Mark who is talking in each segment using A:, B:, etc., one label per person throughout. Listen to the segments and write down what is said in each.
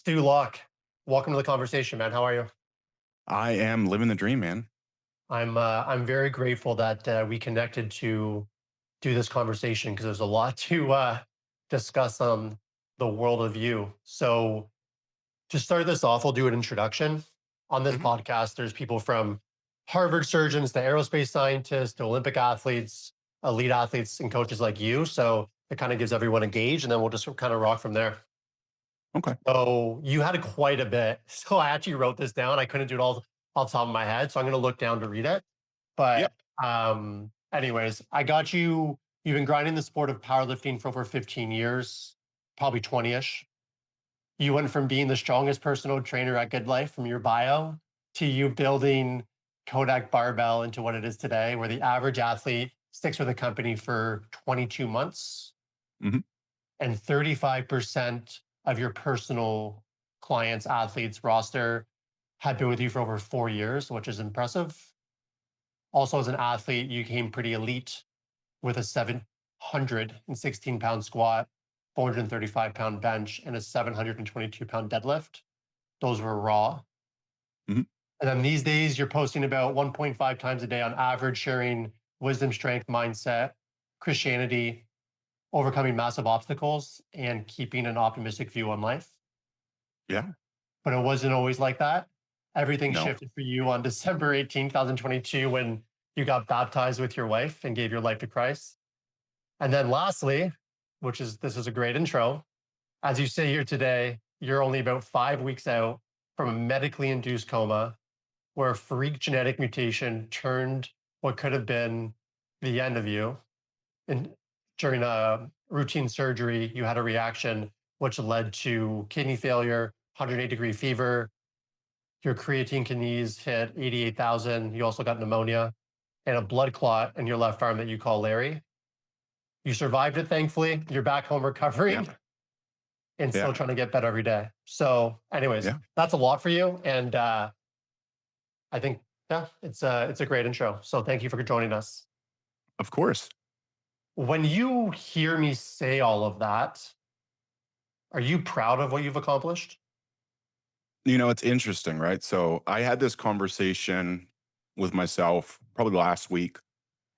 A: Stu Locke, welcome to the conversation, man. How are you?
B: I am living the dream, man.
A: I'm very grateful that we connected to do this conversation because there's a lot to discuss on the world of you. So to start this off, we'll do an introduction. On this
B: Mhm.
A: podcast, there's people from Harvard surgeons to aerospace scientists to Olympic athletes, elite athletes, and coaches like you. So it kind of gives everyone a gauge, and then we'll just kind of rock from there.
B: Okay.
A: So you had quite a bit. So I actually wrote this down. I couldn't do it all off the top of my head. So I'm going to look down to read it.
B: Yeah.
A: But anyways, I got you. You've been grinding the sport of powerlifting for over 15 years, probably 20-ish. You went from being the strongest personal trainer at Good Life from your bio to you building Kodak Barbell into what it is today, where the average athlete sticks with a company for 22 months
B: Mhm.
A: and 35% of your personal clients, athletes roster have been with you for over 4 years, which is impressive. Also, as an athlete, you came pretty elite with a 716-pound squat, 435-pound bench, and a 722-pound deadlift. Those were raw.
B: Mhm.
A: And then these days, you're posting about 1.5 times a day on average, sharing wisdom, strength, mindset, Christianity, overcoming massive obstacles, and keeping an optimistic view on life.
B: Yeah.
A: But it wasn't always like that. Everything
B: No.
A: shifted for you on December 18th, 2022, when you got baptized with your wife and gave your life to Christ. And then lastly, this is a great intro. As you sit here today, you're only about 5 weeks out from a medically induced coma where a freak genetic mutation turned what could have been the end of you. And during a routine surgery, you had a reaction which led to kidney failure, 108-degree fever. Your creatine kinase hit 88,000. You also got pneumonia and a blood clot in your left arm that you call Larry. You survived it, thankfully. You're back home
B: Yeah.
A: recovering and still
B: Yeah.
A: trying to get better every day. So, anyways,
B: Yeah.
A: that's a lot for you. And I think, yeah, it's a great intro. So, thank you for joining us.
B: Of course.
A: When you hear me say all of that, are you proud of what you've accomplished?
B: It's interesting, right? So I had this conversation with myself probably last week.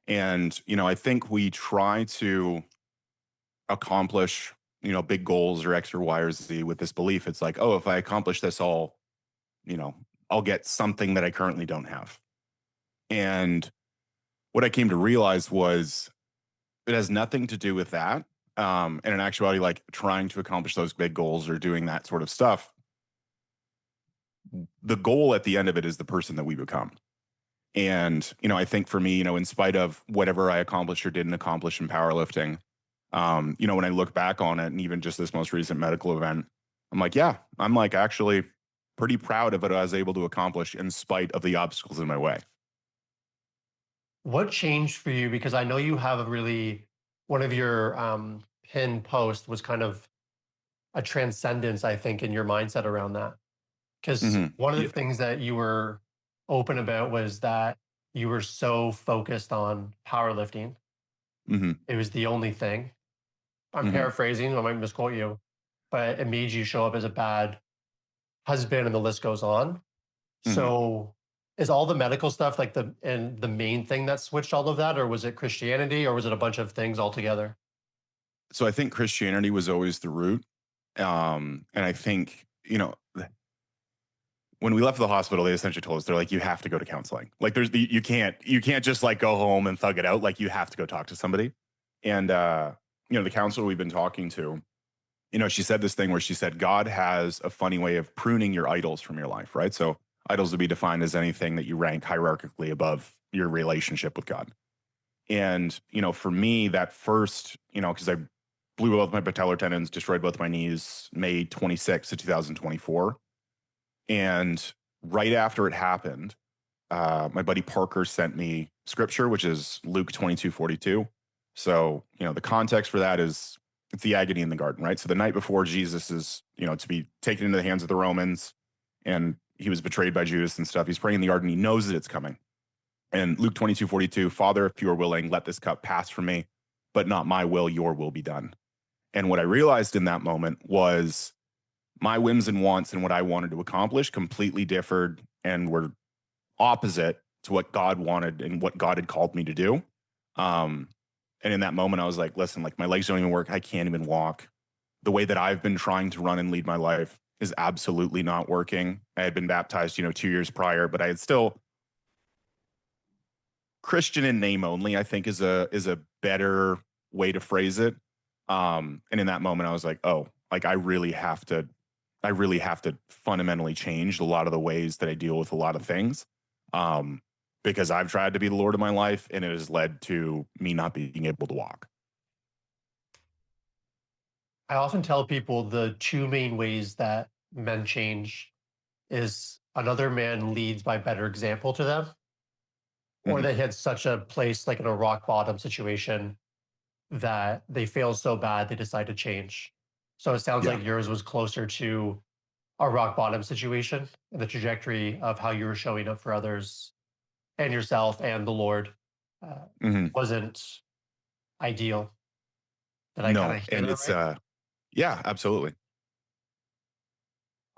B: And, I think we try to accomplish, big goals or X or Y or Z with this belief. It's like, oh, if I accomplish this, you know, I'll get something that I currently don't have. And what I came to realize was it has nothing to do with that. And in actuality, like trying to accomplish those big goals or doing that sort of stuff, the goal at the end of it is the person that we become. And, I think for me, in spite of whatever I accomplished or didn't accomplish in powerlifting, when I look back on it and even just this most recent medical event, I'm like, yeah, I'm like actually pretty proud of what I was able to accomplish in spite of the obstacles in my way.
A: What changed for you? Because I know you have a really, one of your pinned posts was kind of a transcendence, I think, in your mindset around that. Because one of the
B: Yeah.
A: things that you were open about was that you were so focused on powerlifting.
B: hmm
A: It was the only thing. I'm
B: hmm
A: paraphrasing, I might misquote you, but it made you show up as a bad husband and the list goes on.
B: hmm
A: So is all the medical stuff like the main thing that switched all of that, or was it Christianity, or was it a bunch of things altogether?
B: So I think Christianity was always the root. And I think, when we left the hospital, they essentially told us they're like, you have to go to counseling. Like you can't just like go home and thug it out. Like you have to go talk to somebody. And the counselor we've been talking to, she said this thing where she said God has a funny way of pruning your idols from your life, right? So idols would be defined as anything that you rank hierarchically above your relationship with God. And, for me, that first, because I blew both my patellar tendons, destroyed both my knees, May 26th of 2024. And right after it happened, my buddy Parker sent me scripture, which is Luke 22:42. So, the context for that is it's the agony in the garden, right? So the night before Jesus is, to be taken into the hands of the Romans and he was betrayed by Judas and stuff. He's praying in the garden. He knows that it's coming. And Luke 22:42, Father, if you are willing, let this cup pass from me, but not my will, your will be done. And what I realized in that moment was my whims and wants and what I wanted to accomplish completely differed and were opposite to what God wanted and what God had called me to do. And in that moment, I was like, listen, like my legs don't even work. I can't even walk. The way that I've been trying to run and lead my life is absolutely not working. I had been baptized, 2 years prior, but I had still Christian in name only, I think is a better way to phrase it. And in that moment, I was like, oh, like I really have to fundamentally change a lot of the ways that I deal with a lot of things. Because I've tried to be the Lord of my life and it has led to me not being able to walk.
A: I often tell people the two main ways that men change is another man leads by better example to them, or
B: Mhm.
A: they hit such a place like in a rock bottom situation that they fail so bad they decide to change. So it sounds
B: Yeah.
A: like yours was closer to a rock bottom situation and the trajectory of how you were showing up for others and yourself and the Lord uh,
B: Mhm.
A: wasn't ideal. Did I kind
B: No,
A: of hear
B: and
A: that
B: it's
A: right?
B: yeah, absolutely.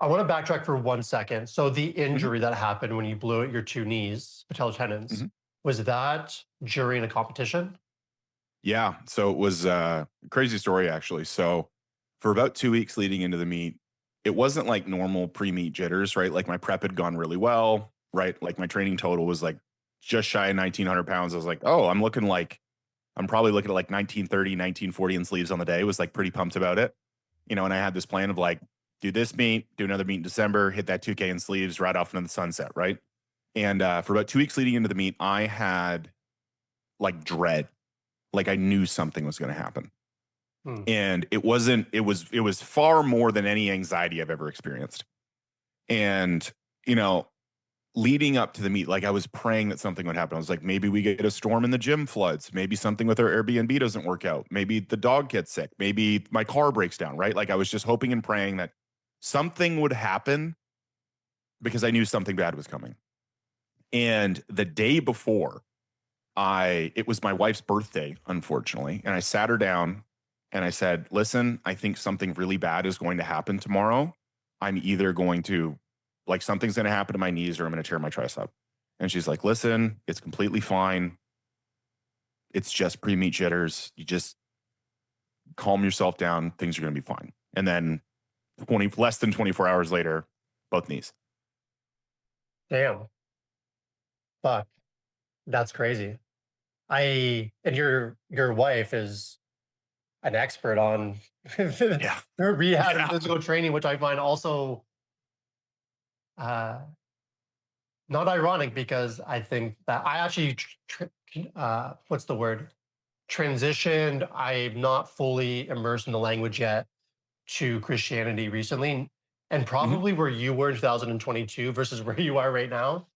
A: I want to backtrack for 1 second. So the
B: Mhm.
A: injury that happened when you blew out your two knees, patella tendons,
B: Mhm.
A: was that during a competition?
B: Yeah, so it was a crazy story actually. So for about 2 weeks leading into the meet, it wasn't like normal pre-meet jitters, right? Like my prep had gone really well, right? Like my training total was like just shy of 1,900 pounds. I was like, oh, I'm probably looking at like 1930, 1940 in sleeves on the day. Was like pretty pumped about it, and I had this plan of like, do this meet, do another meet in December, hit that 2K in sleeves, right off into the sunset, right? And for about 2 weeks leading into the meet, I had like dread, like I knew something was going to happen,
A: Hmm.
B: and it wasn't. It was far more than any anxiety I've ever experienced, and you know, leading up to the meet, like I was praying that something would happen. I was like, maybe we get a storm and the gym floods. Maybe something with our Airbnb doesn't work out. Maybe the dog gets sick. Maybe my car breaks down, right? Like I was just hoping and praying that something would happen because I knew something bad was coming. And the day before, it was my wife's birthday, unfortunately. And I sat her down and I said, listen, I think something really bad is going to happen tomorrow. I'm either going to, like, something's going to happen to my knees or I'm going to tear my tricep. And she's like, listen, it's completely fine. It's just pre meet jitters. You just calm yourself down. Things are going to be fine. And then less than 24 hours later, both knees.
A: Damn. Fuck. That's crazy. And your wife is an expert on
B: Yeah.
A: rehab and
B: Yeah.
A: physical training, which I find also uh, not ironic because I think that I actually what's the word, transitioned. I'm not fully immersed in the language yet to Christianity recently, and
B: Hmm.
A: probably where you were in 2022 versus where you are right now.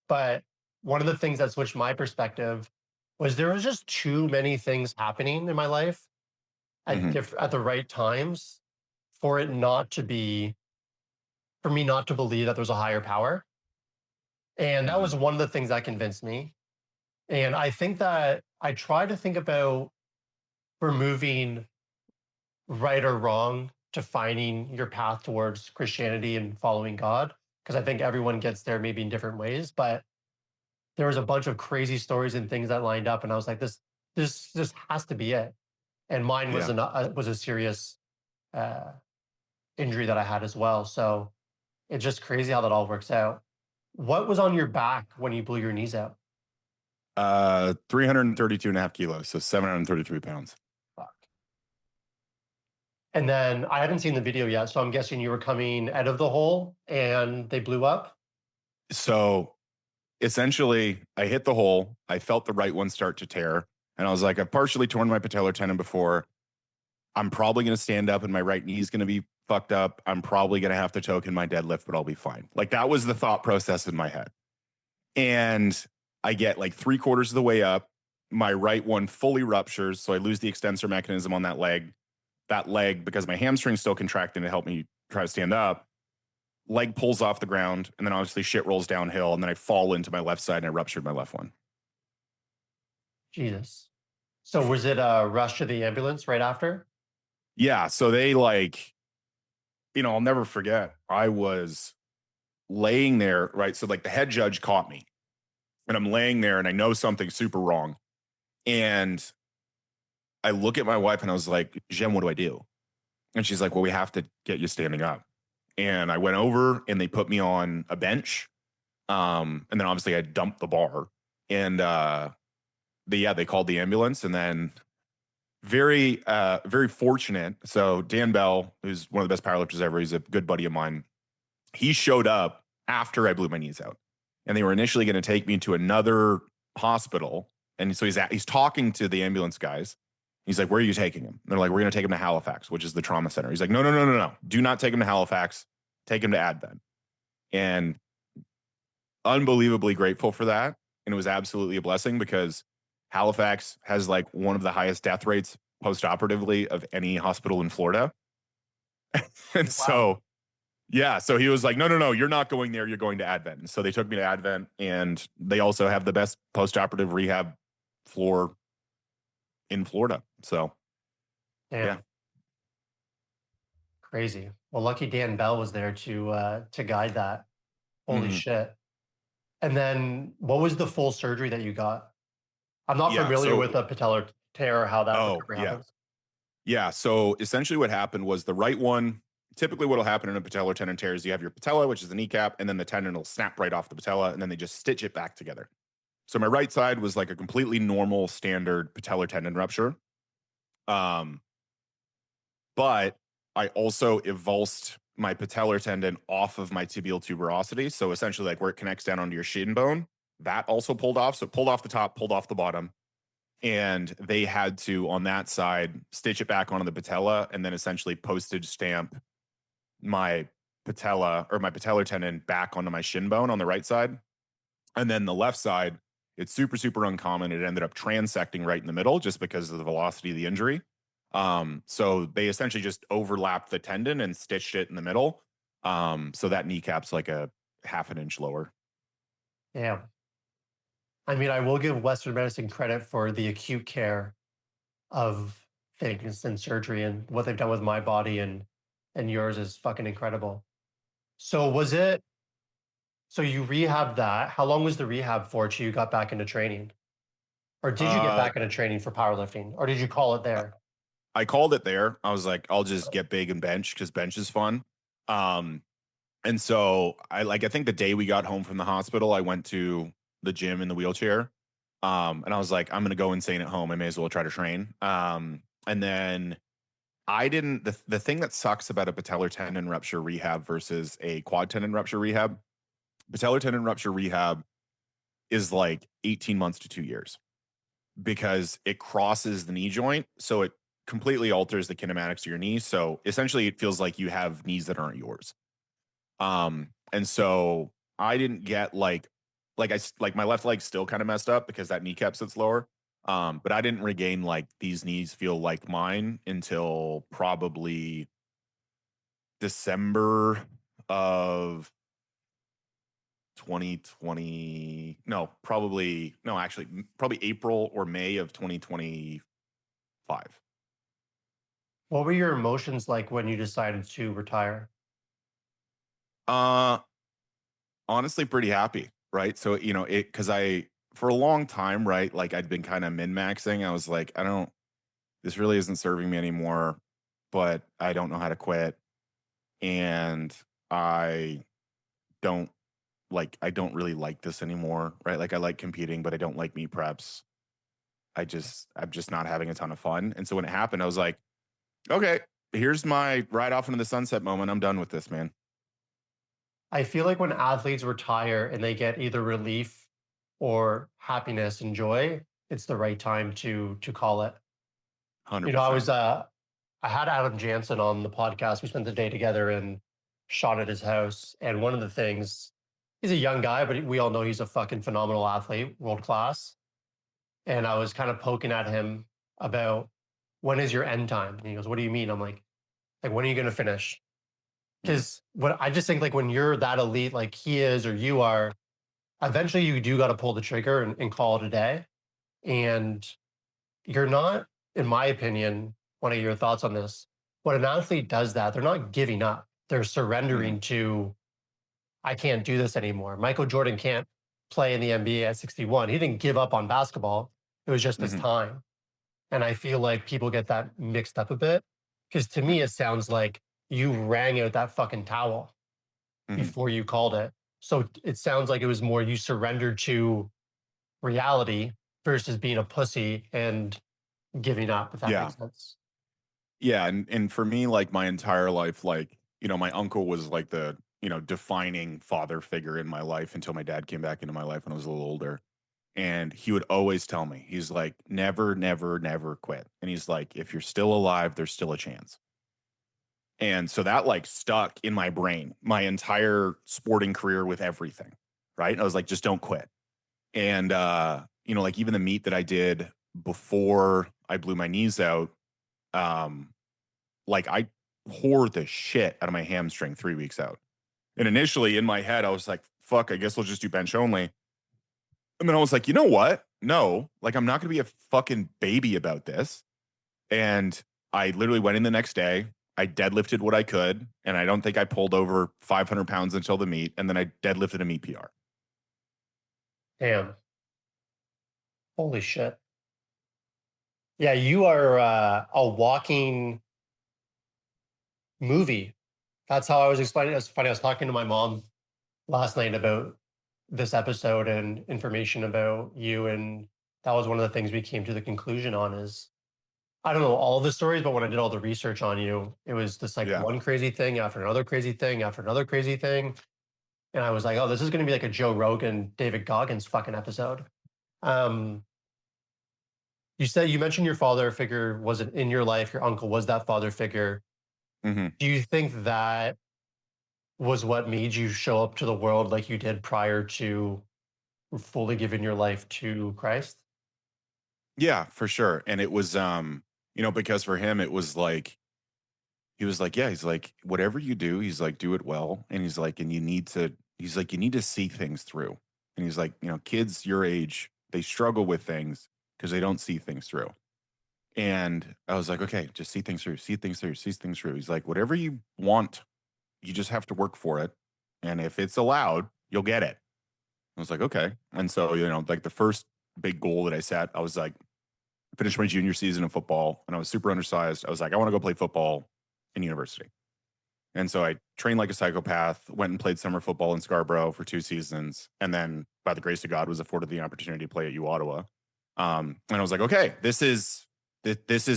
A: But one of the things that switched my perspective was there was just too many things happening in my life
B: Hmm.
A: at the right times for it not to be for me not to believe that there's a higher power. And that
B: Hmm.
A: was one of the things that convinced me. And I think that I try to think about removing right or wrong to finding your path towards Christianity and following God. Because I think everyone gets there maybe in different ways. But there was a bunch of crazy stories and things that lined up. And I was like, this has to be it. And mine
B: Yeah.
A: was a serious uh, injury that I had as well. So it's just crazy how that all works out. What was on your back when you blew your knees out?
B: 332 and a half kilos. So 733 pounds.
A: Fuck. And then I haven't seen the video yet, so I'm guessing you were coming out of the hole and they blew up.
B: So essentially, I hit the hole. I felt the right one start to tear. And I was like, I've partially torn my patellar tendon before. I'm probably going to stand up and my right knee is going to be fucked up. I'm probably going to have to choke in my deadlift, but I'll be fine. Like that was the thought process in my head. And I get like 3/4 of the way up. My right one fully ruptures. So I lose the extensor mechanism on that leg. That leg, because my hamstring's still contracting to help me try to stand up, leg pulls off the ground. And then obviously shit rolls downhill. And then I fall into my left side and I ruptured my left one.
A: Jesus. So was it a rush to the ambulance right after?
B: Yeah. So they like I'll never forget. I was laying there, right? So like the head judge caught me, and I'm laying there, and I know something's super wrong. And I look at my wife, and I was like, Jem, what do I do? And she's like, well, we have to get you standing up. And I went over, and they put me on a bench. And then obviously I dumped the bar, and they called the ambulance, and then very fortunate. So Dan Bell, who's one of the best powerlifters ever, he's a good buddy of mine. He showed up after I blew my knees out, and they were initially going to take me to another hospital. And so he's talking to the ambulance guys. He's like, "Where are you taking him?" And they're like, "We're going to take him to Halifax, which is the trauma center." He's like, "No, no, no, no, no. Do not take him to Halifax. Take him to Advent." And unbelievably grateful for that. And it was absolutely a blessing because Halifax has like one of the highest death rates post-operatively of any hospital in Florida. And
A: Wow.
B: so, yeah, so he was like, no, no, no, you're not going there. You're going to Advent. And so they took me to Advent, and they also have the best post-operative rehab floor in Florida. So,
A: Damn.
B: yeah.
A: Crazy. Well, lucky Dan Bell was there to guide that. Holy
B: Mhm.
A: shit. And then what was the full surgery that you got? I'm not
B: Yeah.
A: familiar with
B: So,
A: a patellar tear or how that
B: oh,
A: recovery
B: yeah.
A: happens.
B: Yeah. So essentially what happened was the right one. Typically what will happen in a patellar tendon tear is you have your patella, which is the kneecap, and then the tendon will snap right off the patella, and then they just stitch it back together. So my right side was like a completely normal standard patellar tendon rupture. Um, but I also avulsed my patellar tendon off of my tibial tuberosity. So essentially like where it connects down onto your shin bone, that also pulled off. So it pulled off the top, pulled off the bottom. And they had to, on that side, stitch it back onto the patella and then essentially postage stamp my patella or my patellar tendon back onto my shin bone on the right side. And then the left side, it's super, super uncommon. It ended up transecting right in the middle just because of the velocity of the injury. So they essentially just overlapped the tendon and stitched it in the middle. So that kneecap's like a half an inch lower.
A: Yeah. I mean, I will give Western medicine credit for the acute care of things and surgery, and what they've done with my body and yours is fucking incredible. So so you rehabbed that. How long was the rehab for till you got back into training? Or did you get
B: Uh,
A: back into training for powerlifting? Or did you call it there?
B: I called it there. I was like, I'll just get big and bench because bench is fun. Um, and so I think the day we got home from the hospital, I went to the gym in the wheelchair. And I was like, I'm gonna go insane at home. I may as well try to train. And then I didn't the thing that sucks about a patellar tendon rupture rehab versus a quad tendon rupture rehab, patellar tendon rupture rehab is like 18 months to 2 years because it crosses the knee joint. So it completely alters the kinematics of your knee. So essentially it feels like you have knees that aren't yours. And so I didn't get like my left leg still kind of messed up because that kneecap sits lower. But I didn't regain like these knees feel like mine until probably December of 2020. No, probably no, actually probably April or May of 2025.
A: What were your emotions like when you decided to retire?
B: Uh honestly pretty happy, right? So, it cuz I for a long time, right, like I'd been kind of min-maxing. I was like, this really isn't serving me anymore, but I don't know how to quit. And I don't I don't really like this anymore, right? Like I like competing, but I don't like meet preps. I'm just not having a ton of fun. And so when it happened, I was like, okay, here's my ride off into the sunset moment. I'm done with this, man.
A: I feel like when athletes retire and they get either relief or happiness and joy, it's the right time to call it. You know,
B: 100%.
A: I had Adam Jansen on the podcast. We spent the day together and shot at his house. And one of the things, he's a young guy, but we all know he's a fucking phenomenal athlete, world class. And I was kind of poking at him about when is your end time? And he goes, what do you mean? I'm like, when are you going to finish?
B: Mhm.
A: Because what I just think like when you're that elite, like he is or you are, eventually you do got to pull the trigger and call it a day. And you're not, in my opinion, one of your thoughts on this. When an athlete does that, they're not giving up. They're surrendering to, I can't do this anymore. Michael Jordan can't play in the NBA at 61. He didn't give up on basketball. It was just his
B: Mhm.
A: time. And I feel like people get that mixed up a bit because to me,
B: Mhm.
A: it sounds like you rang out that fucking towel
B: Mhm.
A: before you called it. So it sounds like it was more you surrendered to reality versus being a pussy and giving up, if that
B: Yeah.
A: makes sense.
B: Yeah, and for me, like, my entire life, like, my uncle was, like, the, defining father figure in my life until my dad came back into my life when I was a little older, and he would always tell me, he's like, "Never, never, never quit," and he's like, "If you're still alive, there's still a chance." And so that, like, stuck in my brain my entire sporting career with everything, right? I was like, "Just don't quit." And, like, even the meet that I did before I blew my knees out, um, like, I tore the shit out of my hamstring 3 weeks out. And initially in my head, I was like, "Fuck, I guess we'll just do bench only." And then I was like, "You know what? No, like, I'm not gonna be a fucking baby about this." And I literally went in the next day. I deadlifted what I could, and I don't think I pulled over 500 pounds until the meet, and then I deadlifted a meet PR.
A: Damn. Holy shit. Yeah, you are a walking movie. That's how I was explaining it. It's funny. I was talking to my mom last night about this episode and information about you. And that was one of the things we came to the conclusion on is I don't know all the stories, but when I did all the research on you, it was just like
B: Yeah.
A: one crazy thing after another crazy thing after another crazy thing. And I was like, oh, this is going to be like a Joe Rogan, David Goggins fucking episode. Um, you said you mentioned your father figure wasn't in your life. Your uncle was that father figure.
B: Mhm.
A: Do you think that was what made you show up to the world like you did prior to fully giving your life to Christ?
B: Yeah, for sure. And it was, because for him, it was like, he was like, "Yeah," he's like, "Whatever you do," he's like, "Do it well." And he's like, he's like, "You need to see things through." And he's like, "Kids your age, they struggle with things because they don't see things through." And I was like, "Okay, just see things through, see things through, see things through." He's like, "Whatever you want, you just have to work for it. And if it's allowed, you'll get it." I was like, "Okay." And so, like, the first big goal that I set, I was like, finished my junior season of football and I was super undersized. I was like, I want to go play football in university. And so I trained like a psychopath, went and played summer football in Scarborough for 2 seasons, and then by the grace of God was afforded the opportunity to play at U Ottawa. And I was like, okay, this is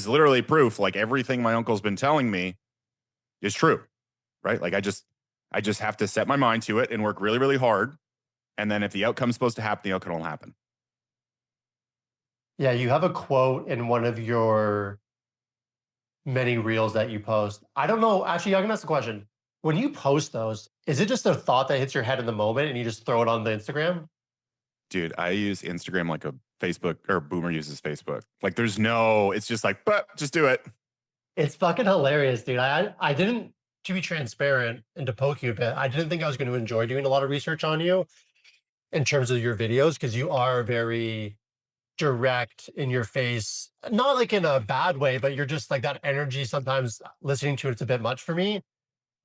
B: literally proof. Like everything my uncle's been telling me is true, right? Like I just have to set my mind to it and work really, really hard. And then if the outcome's supposed to happen, the outcome will happen.
A: Yeah, you have a quote in one of your many reels that you post. I don't know. Actually, I can ask the question. When you post those, is it just a thought that hits your head in the moment and you just throw it on the Instagram?
B: Dude, I use Instagram like a Facebook or Boomer uses Facebook. Like there's no, it's just like, but just do it.
A: It's fucking hilarious, dude. I didn't, to be transparent and to poke you a bit, I didn't think I was going to enjoy doing a lot of research on you in terms of your videos because you are very direct in your face, not like in a bad way, but you're just like that energy. Sometimes listening to it's a bit much for me.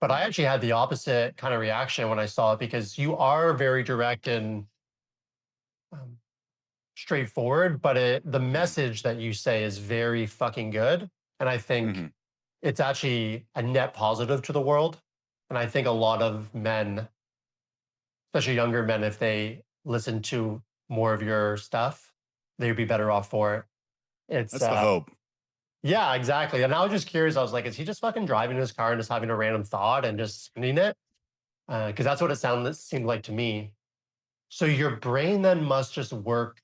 A: But I
B: Mhm.
A: actually had the opposite kind of reaction when I saw it because you are very direct and um, straightforward, but the
B: Mhm.
A: message that you say is very fucking good. And I think
B: Mhm.
A: it's actually a net positive to the world. And I think a lot of men, especially younger men, if they listen to more of your stuff, they'd be better off for it. It's
B: That's the hope.
A: yeah, exactly. And I was just curious. I was like, is he just fucking driving his car and just having a random thought and just spinning it? Because that's what seemed like to me. So your brain then must just work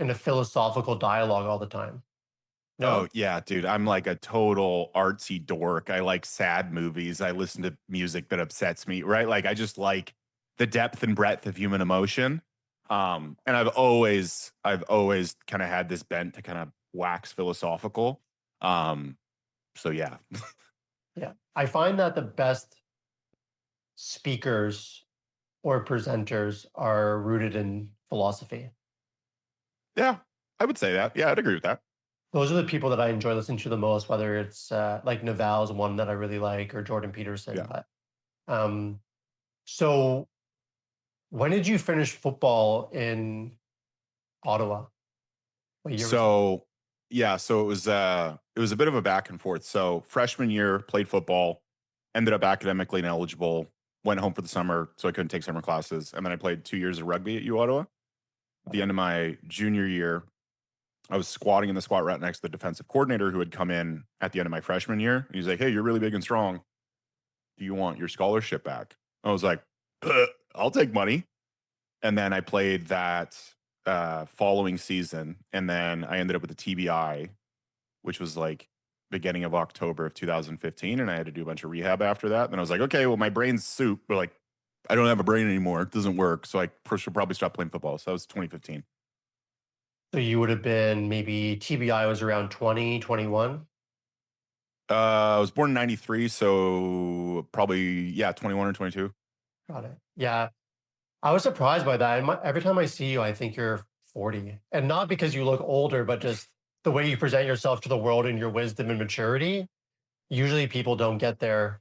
A: in a philosophical dialogue all the time. No?
B: Oh yeah, dude. I'm like a total artsy dork. I like sad movies. I listen to music that upsets me, right? Like I just like the depth and breadth of human emotion. And I've always kind of had this bent to kind of wax philosophical. Um, so yeah.
A: Yeah. I find that the best speakers or presenters are rooted in philosophy.
B: Yeah, I would say that. Yeah, I'd agree with that.
A: those are the people that I enjoy listening to the most, whether it's like Naval's one that I really like or Jordan Peterson.
B: Yeah.
A: But so when did you finish football in Ottawa? What year was that?
B: So yeah, so it was a bit of a back and forth. So freshman year, played football, ended up academically ineligible, went home for the summer, so I couldn't take summer classes. And then I played 2 years of rugby at U Ottawa. At the end of my junior year, I was squatting in the squat right next to the defensive coordinator who had come in at the end of my freshman year. He's like, "Hey, you're really big and strong. Do you want your scholarship back?" I was like, "I'll take money." And then I played that following season, and then I ended up with a TBI, which was like beginning of October of 2015, and I had to do a bunch of rehab after that. And I was like, okay, well, my brain's soup, but like I don't have a brain anymore. It doesn't work, so I should probably stop playing football. So that was 2015.
A: So you would have been maybe TBI was around 20, 21.
B: I was born in '93, so probably 21 or 22.
A: Got it. Yeah. I was surprised by that. And every time I see you, I think you're 40. And not because you look older, but just the way you present yourself to the world and your wisdom and maturity. Usually people don't get there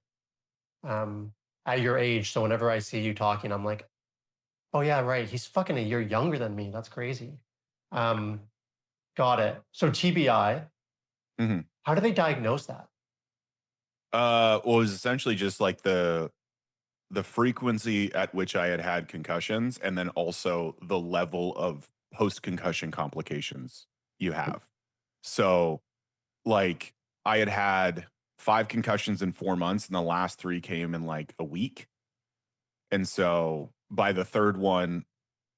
A: at your age. So whenever I see you talking, I'm like, oh yeah, right. He's fucking a year younger than me. That's crazy. Um, got it. So TBI,
B: Mm-hmm.
A: how do they diagnose that?
B: Well, it was essentially just like the frequency at which I had had concussions, and then also the level of post concussion complications you have. So, like, I had had 5 concussions in 4 months, and the last 3 came in like a week. And so, by the third one,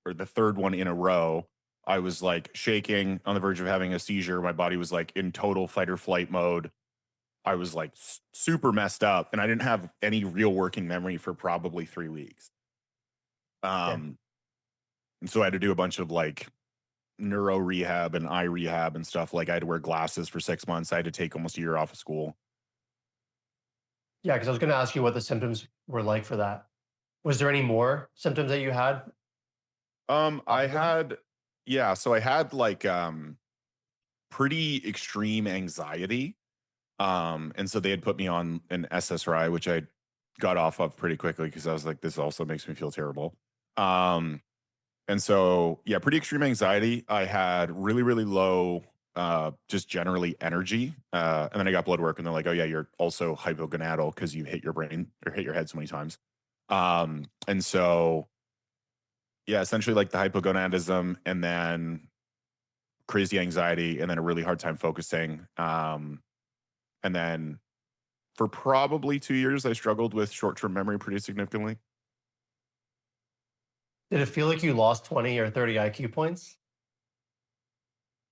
B: or the third one in a row, I was like shaking on the verge of having a seizure. My body was like in total fight or flight mode. I was like super messed up, and I didn't have any real working memory for probably 3 weeks.
A: Yeah.
B: And so I had to do a bunch of like neuro rehab and eye rehab and stuff. Like I had to wear glasses for 6 months. I had to take almost a year off of school.
A: Yeah. Because I was going to ask you what the symptoms were like for that. Was there any more symptoms that you had
B: I
A: after that?
B: had, yeah, so I had like pretty extreme anxiety. And so they had put me on an SSRI, which I got off of pretty quickly because I was like, this also makes me feel terrible. Um, and so yeah, pretty extreme anxiety. I had really, really low just generally energy. And then I got blood work and they're like, oh yeah, you're also hypogonadal because you hit your brain or hit your head so many times. And so yeah, essentially like the hypogonadism and then crazy anxiety and then a really hard time focusing. And then for probably 2 years, I struggled with short-term memory pretty significantly.
A: Did it feel like you lost 20 or 30 IQ points?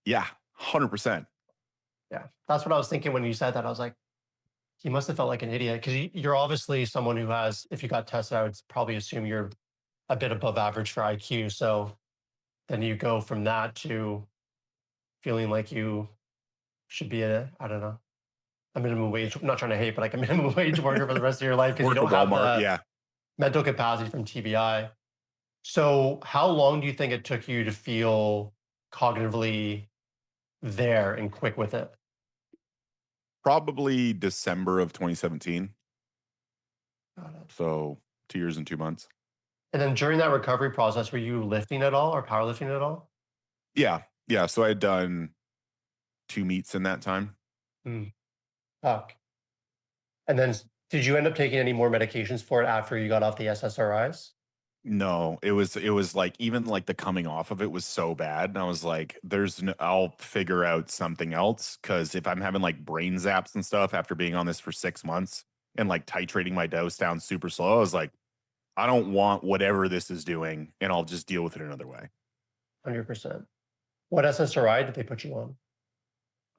B: Yeah, 100%.
A: Yeah. That's what I was thinking when you said that. I was like, he must have felt like an idiot because you're obviously someone who has, if you got tested, I would probably assume you're a bit above average for IQ. So then you go from that to feeling like you should be I don't know, a minimum wage, I'm not trying to hate, but like a minimum wage worker for the rest of your life because you
B: Work at
A: don't have
B: Walmart.
A: the
B: Yeah.
A: mental capacity from TBI. So how long do you think it took you to feel cognitively there and quick with it?
B: Probably December of 2017.
A: Got it.
B: So 2 years and 2 months.
A: And then during that recovery process, were you lifting at all or powerlifting at all?
B: Yeah. Yeah. So I had done 2 meets in that time.
A: Hmm. Fuck. And then did you end up taking any more medications for it after you got off the SSRIs?
B: No, it was like even like the coming off of it was so bad. And I was like, I'll figure out something else. Cause if I'm having like brain zaps and stuff after being on this for 6 months and like titrating my dose down super slow, I was like, I don't want whatever this is doing, and I'll just deal with it another way.
A: 100%. What SSRI did they put you on?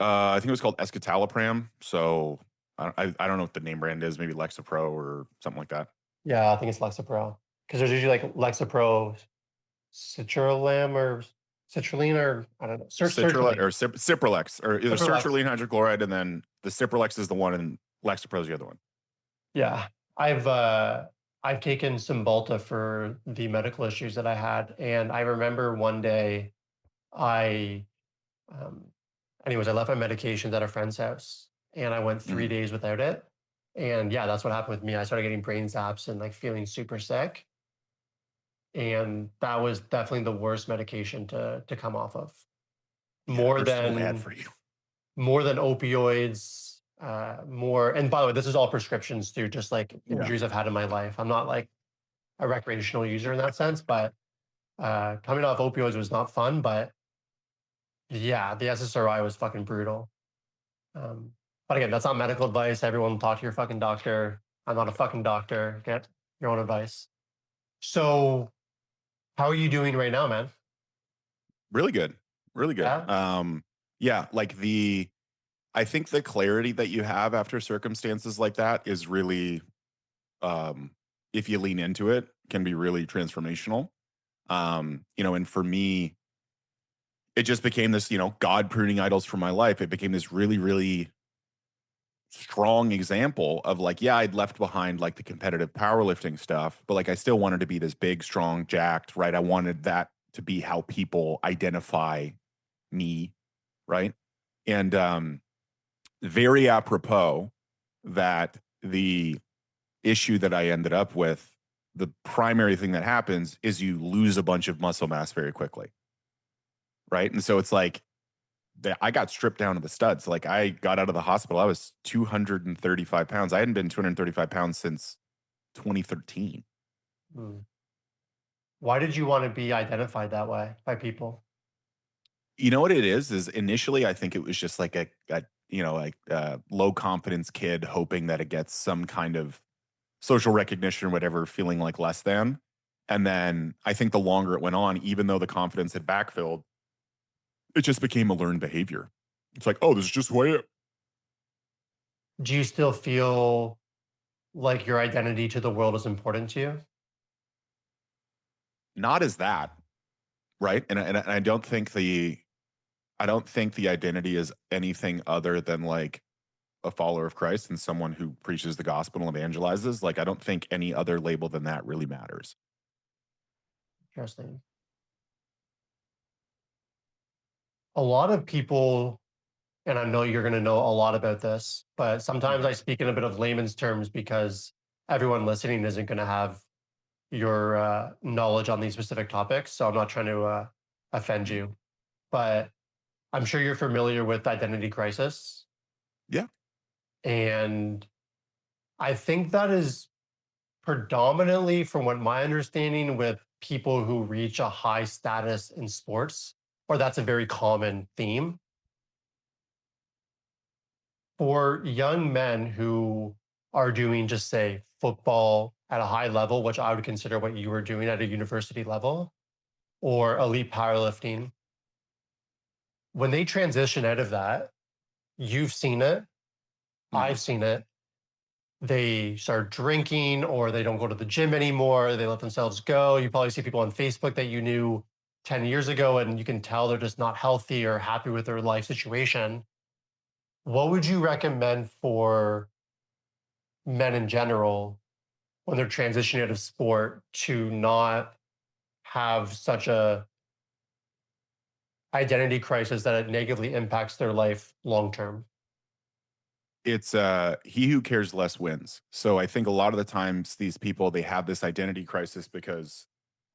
B: I think it was called escitalopram. So I don't know what the name brand is, maybe Lexapro or something like that.
A: Yeah, I think it's Lexapro. Because there's usually like Lexapro, Citralam or Citrulline or I don't know,
B: Citralex or
A: Sertraline.
B: Cipralex, or either
A: Cipralex.
B: sertraline hydrochloride, and then the Cipralex is the one, and Lexapro is the other one.
A: Yeah. I've taken Cymbalta for the medical issues that I had. And I remember one day I um Anyways, I left my medications at a friend's house and I went 3 days without it. And yeah, that's what happened with me. I started getting brain zaps and like feeling super sick. And that was definitely the worst medication to come off of.
B: Yeah, it
A: More
B: hurts so bad
A: than
B: for you.
A: more than opioids, more, and by the way, this is all prescriptions through just like
B: Yeah.
A: injuries I've had in my life. I'm not like a recreational user in that sense, but coming off opioids was not fun. But yeah, the SSRI was fucking brutal. Um, but again, that's not medical advice. Everyone talk to your fucking doctor. I'm not a fucking doctor. Get your own advice. So, how are you doing right now, man?
B: Really good. Really good.
A: Yeah.
B: Yeah, like I think the clarity that you have after circumstances like that is really, um, if you lean into it, can be really transformational. And for me, it just became this, God pruning idols from my life. It became this really, really strong example of like, yeah, I'd left behind like the competitive powerlifting stuff, but like I still wanted to be this big, strong, jacked, right? I wanted that to be how people identify me, right? And very apropos that the issue that I ended up with, the primary thing that happens is you lose a bunch of muscle mass very quickly, right? And so it's like I got stripped down to the studs. Like I got out of the hospital, I was 235 pounds. I hadn't been 235 pounds since 2013.
A: Hmm. Why did you want to be identified that way by people?
B: You know what it is initially I think it was just like a low confidence kid hoping that it gets some kind of social recognition or whatever, feeling like less than. And then I think the longer it went on, even though the confidence had backfilled, it just became a learned behavior. It's like, oh, this is just who I am.
A: Do you still feel like your identity to the world is important to you?
B: Not as that, right? And I don't think the identity is anything other than like a follower of Christ and someone who preaches the gospel and evangelizes. Like I don't think any other label than that really matters.
A: Interesting. A lot of people, and I know you're going to know a lot about this, but sometimes
B: Mhm.
A: I speak in a bit of layman's terms because everyone listening isn't going to have your knowledge on these specific topics. So I'm not trying to offend
B: Mhm.
A: you, but I'm sure you're familiar with identity crisis.
B: Yeah.
A: And I think that is predominantly, from what my understanding, with people who reach a high status in sports, or that's a very common theme. For young men who are doing, just say, football at a high level, which I would consider what you were doing at a university level, or elite powerlifting, when they transition out of that, you've seen it,
B: Mhm.
A: I've seen it. They start drinking or they don't go to the gym anymore. They let themselves go. You probably see people on Facebook that you knew 10 years ago, and you can tell they're just not healthy or happy with their life situation. What would you recommend for men in general when they're transitioning out of sport to not have such a identity crisis that it negatively impacts their life long term?
B: It's he who cares less wins. So I think a lot of the times these people they have this identity crisis because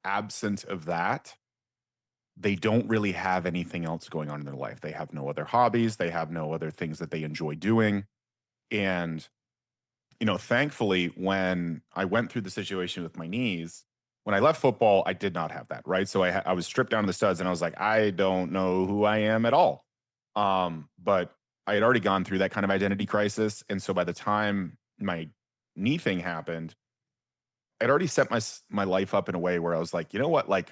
B: absent of that, they don't really have anything else going on in their life. They have no other hobbies, they have no other things that they enjoy doing. And thankfully, when I went through the situation with my knees, when I left football, I did not have that, right? So I was stripped down to the studs, and I was like, I don't know who I am at all. But I had already gone through that kind of identity crisis, and so by the time my knee thing happened, I'd already set my life up in a way where I was like, you know what, like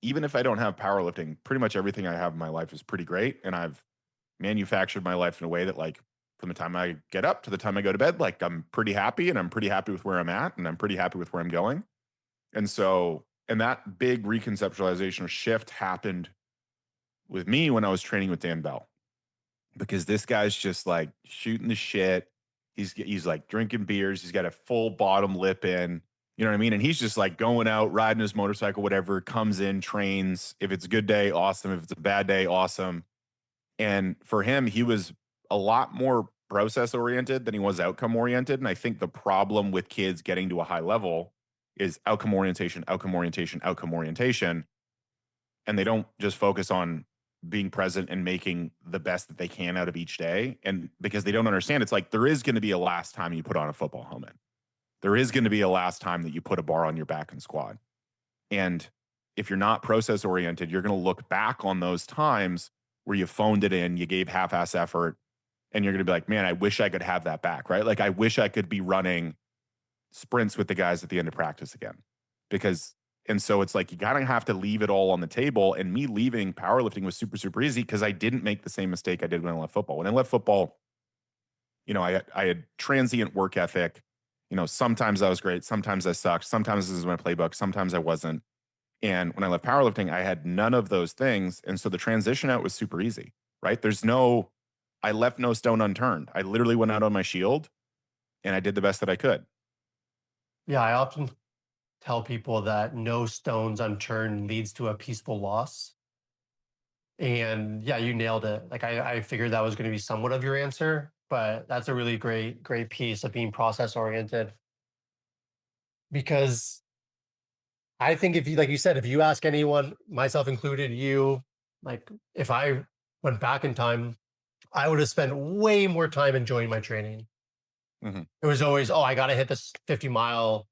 B: even if I don't have powerlifting, pretty much everything I have in my life is pretty great, and I've manufactured my life in a way that like from the time I get up to the time I go to bed, like I'm pretty happy and I'm pretty happy with where I'm at and I'm pretty happy with where I'm going. And so, and that big reconceptualization or shift happened with me when I was training with Dan Bell because this guy's just like shooting the shit. He's like drinking beers. He's got a full bottom lip in. You know what I mean? And he's just like going out, riding his motorcycle, whatever, comes in, trains. If it's a good day, awesome. If it's a bad day, awesome. And for him, he was a lot more process oriented than he was outcome oriented. And I think the problem with kids getting to a high level is outcome orientation, outcome orientation, outcome orientation. And they don't just focus on being present and making the best that they can out of each day. And because they don't understand, it's like there is going to be a last time you put on a football helmet. There is going to be a last time that you put a bar on your back and squat. And if you're not process oriented, you're going to look back on those times where you phoned it in, you gave half-ass effort, and you're going to be like, man, I wish I could have that back, right? Like I wish I could be running sprints with the guys at the end of practice again. And so it's like you kind of have to leave it all on the table. And me leaving powerlifting was super, super easy because I didn't make the same mistake I did when I left football. When I left football, I had transient work ethic. Sometimes I was great, sometimes I sucked, sometimes this is my playbook, sometimes I wasn't. And when I left powerlifting, I had none of those things. And so the transition out was super easy, right? I left no stone unturned. I literally went out on my shield and I did the best that I could.
A: Yeah, I often tell people that no stones unturned leads to a peaceful loss. And yeah, you nailed it. Like I figured that was going to be somewhat of your answer, but that's a really great piece of being process oriented. Because I think if you, like you said, if you ask anyone, myself included, you, like if I went back in time, I would have spent way more time enjoying my training.
B: Mhm.
A: It was always, oh, I got to hit this 50-mile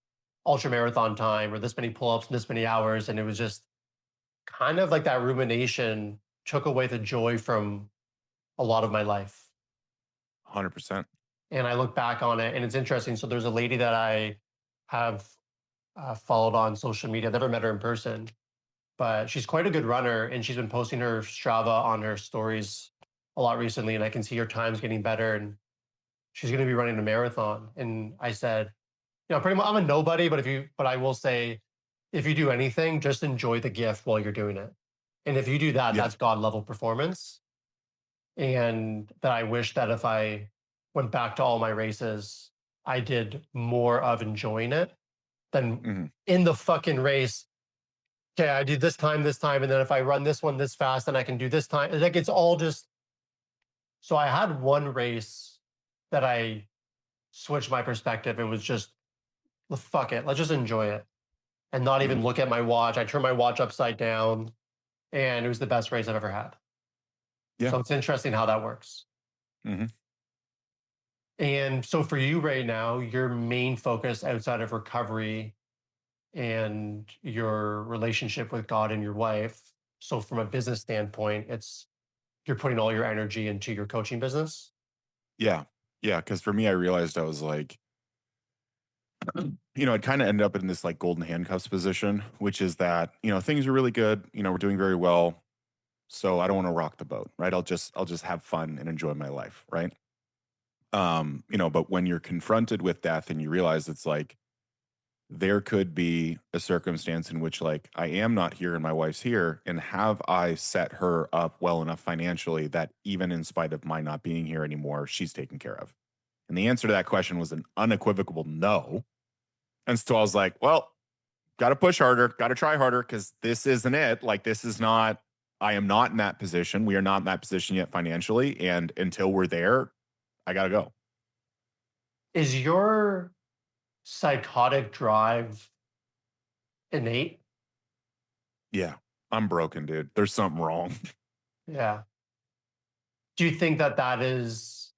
A: ultra marathon time or this many pull-ups in this many hours. And it was just kind of like that rumination took away the joy from a lot of my life.
B: 100%.
A: And I look back on it and it's interesting. So there's a lady that I have followed on social media. I've never met her in person, but she's quite a good runner and she's been posting her Strava on her stories a lot recently. And I can see her times getting better and she's going to be running a marathon. And I said, pretty much I'm a nobody, but I will say, if you do anything, just enjoy the gift while you're doing it. And if you do that,
B: Yeah.
A: that's God level performance. And that I wish that if I went back to all my races, I did more of enjoying it than
B: Mhm.
A: in the fucking race. Okay, I do this time, and then if I run this one this fast, then I can do this time. Like it's all just. So I had one race that I switched my perspective and was just, well, fuck it, let's just enjoy it and not even
B: Mhm.
A: look at my watch. I turned my watch upside down, and it was the best race I've ever had.
B: Yeah.
A: So it's interesting how that works.
B: Mhm.
A: And so for you right now, your main focus outside of recovery and your relationship with God and your wife. So from a business standpoint, it's you're putting all your energy into your coaching business.
B: Yeah. Yeah. Because for me, I realized I was like, I'd kind of end up in this like golden handcuffs position, which is that, things are really good. We're doing very well. So I don't want to rock the boat, right? I'll just have fun and enjoy my life, right? But when you're confronted with death and you realize it's like there could be a circumstance in which like I am not here and my wife's here, and have I set her up well enough financially that even in spite of my not being here anymore, she's taken care of? And the answer to that question was an unequivocal no. And so I was like, well, got to push harder, got to try harder because this isn't it. Like, this is not, I am not in that position. We are not in that position yet financially. And until we're there, I got to go.
A: Is your psychotic drive innate?
B: Yeah, I'm broken, dude. There's something wrong.
A: Yeah. Do you think that that is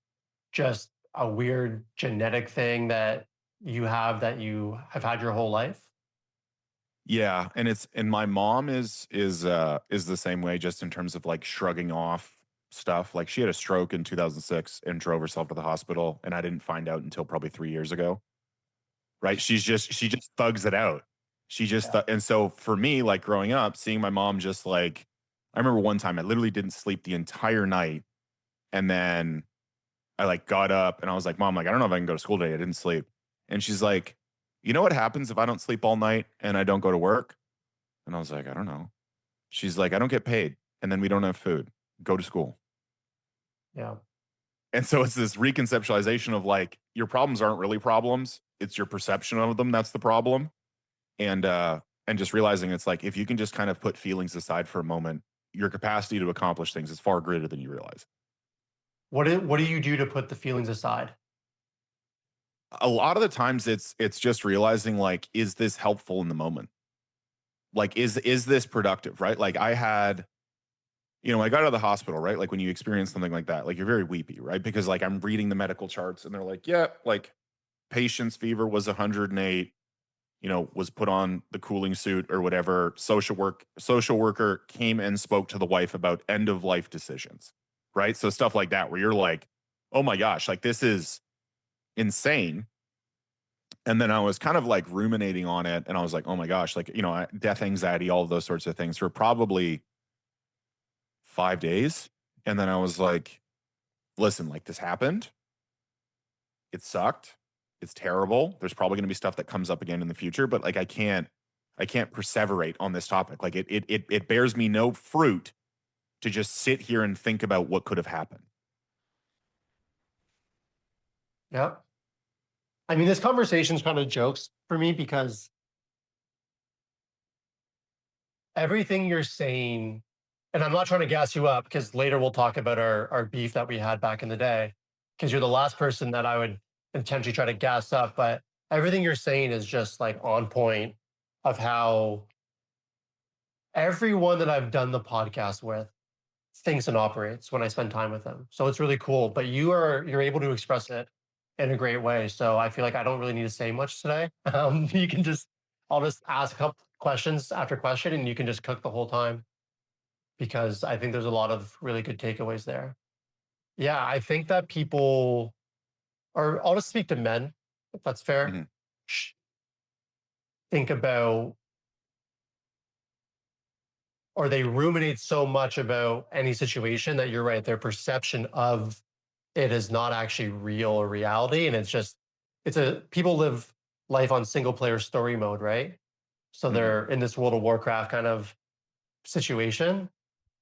A: just a weird genetic thing that you have had your whole life?
B: Yeah, and my mom is the same way, just in terms of like shrugging off stuff. Like she had a stroke in 2006 and drove herself to the hospital, and I didn't find out until probably 3 years ago. Right? She just thugs it out.
A: Yeah.
B: And so for me, like growing up, seeing my mom just like, I remember one time I literally didn't sleep the entire night, and then I like got up and I was like, Mom, like I don't know if I can go to school today. I didn't sleep, and she's like, you know what happens if I don't sleep all night and I don't go to work? And I was like, I don't know. She's like, I don't get paid. And then we don't have food. Go to school.
A: Yeah.
B: And so it's this reconceptualization of like, your problems aren't really problems. It's your perception of them that's the problem. And just realizing it's like, if you can just kind of put feelings aside for a moment your capacity to accomplish things is far greater than you realize.
A: What do you do to put the feelings aside?
B: A lot of the times it's just realizing, like, is this helpful in the moment? Like, is this productive, right? Like, I had, when I got out of the hospital, right? Like, when you experience something like that, like, you're very weepy, right? Because, like, I'm reading the medical charts and they're like, yeah, like, patient's fever was 108, was put on the cooling suit or whatever. Social worker came and spoke to the wife about end of life decisions, right? So stuff like that, where you're like, oh my gosh, like, this is insane. And then I was kind of like ruminating on it, and I was like, oh my gosh, like, death anxiety, all of those sorts of things for probably 5 days. And then I was like, listen, like, this happened. It sucked. It's terrible. There's probably going to be stuff that comes up again in the future, but like, I can't perseverate on this topic. Like, it bears me no fruit to just sit here and think about what could have happened.
A: Yeah. I mean, this conversation's kind of jokes for me because everything you're saying, and I'm not trying to gas you up because later we'll talk about our beef that we had back in the day, because you're the last person that I would intentionally try to gas up. But everything you're saying is just like on point of how everyone that I've done the podcast with thinks and operates when I spend time with them. So it's really cool. But you're able to express it in a great way. So I feel like I don't really need to say much today. You can just I'll just ask a couple questions after question, and you can just cook the whole time because I think there's a lot of really good takeaways there. Yeah, I think that people, or I'll just speak to men, if that's fair.
B: Mhm.
A: Think about, or they ruminate so much about any situation that you're right, their perception of it is not actually real or reality. And people live life on single player story mode, right? So
B: Mhm.
A: they're in this World of Warcraft kind of situation.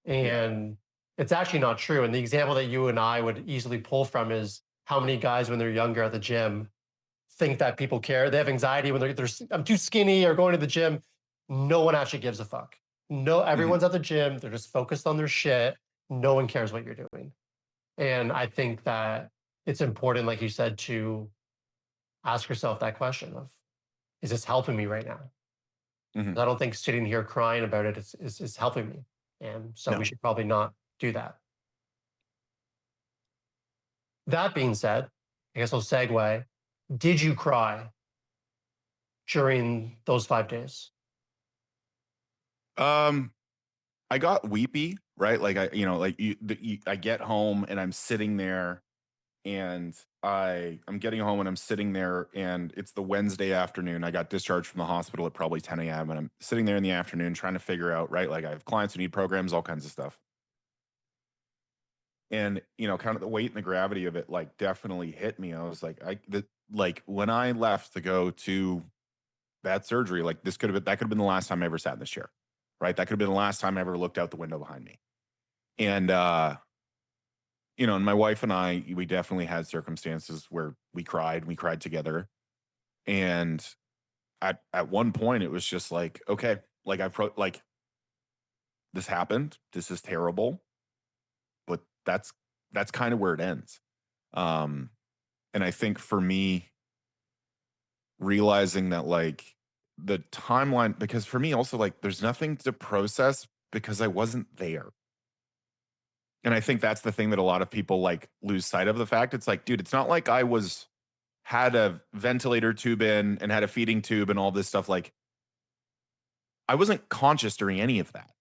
B: Yeah.
A: And it's actually not true. And the example that you and I would easily pull from is how many guys, when they're younger at the gym, think that people care. They have anxiety when I'm too skinny or going to the gym. No one actually gives a fuck. No,
B: Mhm.
A: everyone's at the gym. They're just focused on their shit. No one cares what you're doing. And I think that it's important, like you said, to ask yourself that question of, is this helping me right now?
B: Mhm.
A: I don't think sitting here crying about it is helping me. And so we
B: No.
A: should probably not do that. That being said, I guess I'll segue. Did you cry during those 5 days?
B: Um, I got weepy, right? Like, I get home and I'm sitting there, and I'm getting home and I'm sitting there, and it's the Wednesday afternoon. I got discharged from the hospital at probably 10 a.m. and I'm sitting there in the afternoon trying to figure out, right? Like, I have clients who need programs, all kinds of stuff. And, kind of the weight and the gravity of it, like, definitely hit me. I was like, like, when I left to go to that surgery, like, that could have been the last time I ever sat in this chair, right? That could have been the last time I ever looked out the window behind me. And, and my wife and I, we definitely had circumstances where we cried together. And at one point it was just like, okay, like, like, this happened. This is terrible, but that's kind of where it ends. Um, and I think for me, realizing that, like, the timeline, because for me also, like, there's nothing to process because I wasn't there. And I think that's the thing that a lot of people, like, lose sight of the fact. It's like, dude, it's not like I had a ventilator tube in and had a feeding tube and all this stuff. Like, I wasn't conscious during any of that.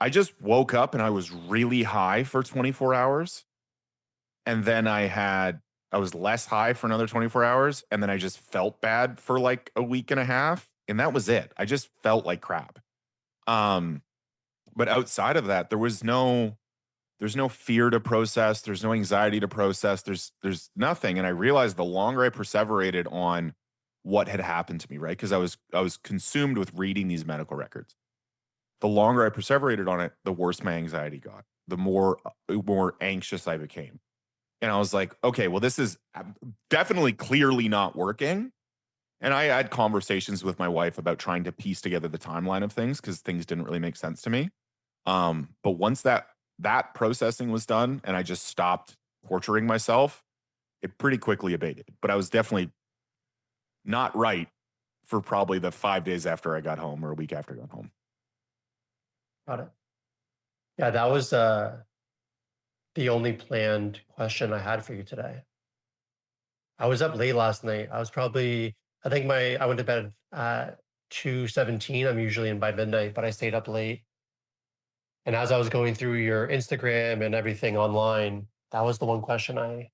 B: I just woke up and I was really high for 24 hours. And then I was less high for another 24 hours. And then I just felt bad for like a week and a half. And that was it. I just felt like crap. Um, but outside of that, there's no fear to process. There's no anxiety to process. There's nothing. And I realized the longer I perseverated on what had happened to me, right? Because I was consumed with reading these medical records. The longer I perseverated on it, the worse my anxiety got. The more anxious I became. And I was like, okay, well, this is definitely clearly not working. And I had conversations with my wife about trying to piece together the timeline of things because things didn't really make sense to me. But once that processing was done and I just stopped torturing myself, it pretty quickly abated. But I was definitely not right for probably the 5 days after I got home or a week after I got home.
A: Got it. Yeah, that was the only planned question I had for you today. I was up late last night. I was probably, I think I went to bed at 2:17. I'm usually in by midnight, but I stayed up late. And as I was going through your Instagram and everything online, that was the one question I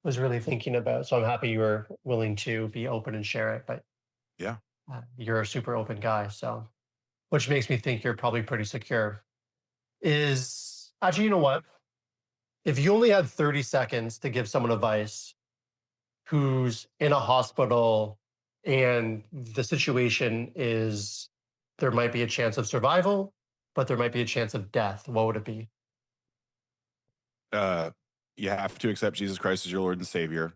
A: was really thinking about. So I'm happy you were willing to be open and share it. But
B: Yeah.
A: you're a super open guy, so which makes me think you're probably pretty secure. Is actually, you know what? If you only had 30 seconds to give someone advice who's in a hospital and the situation is there might be a chance of survival, but there might be a chance of death, what would it be?
B: Uh, you have to accept Jesus Christ as your Lord and Savior.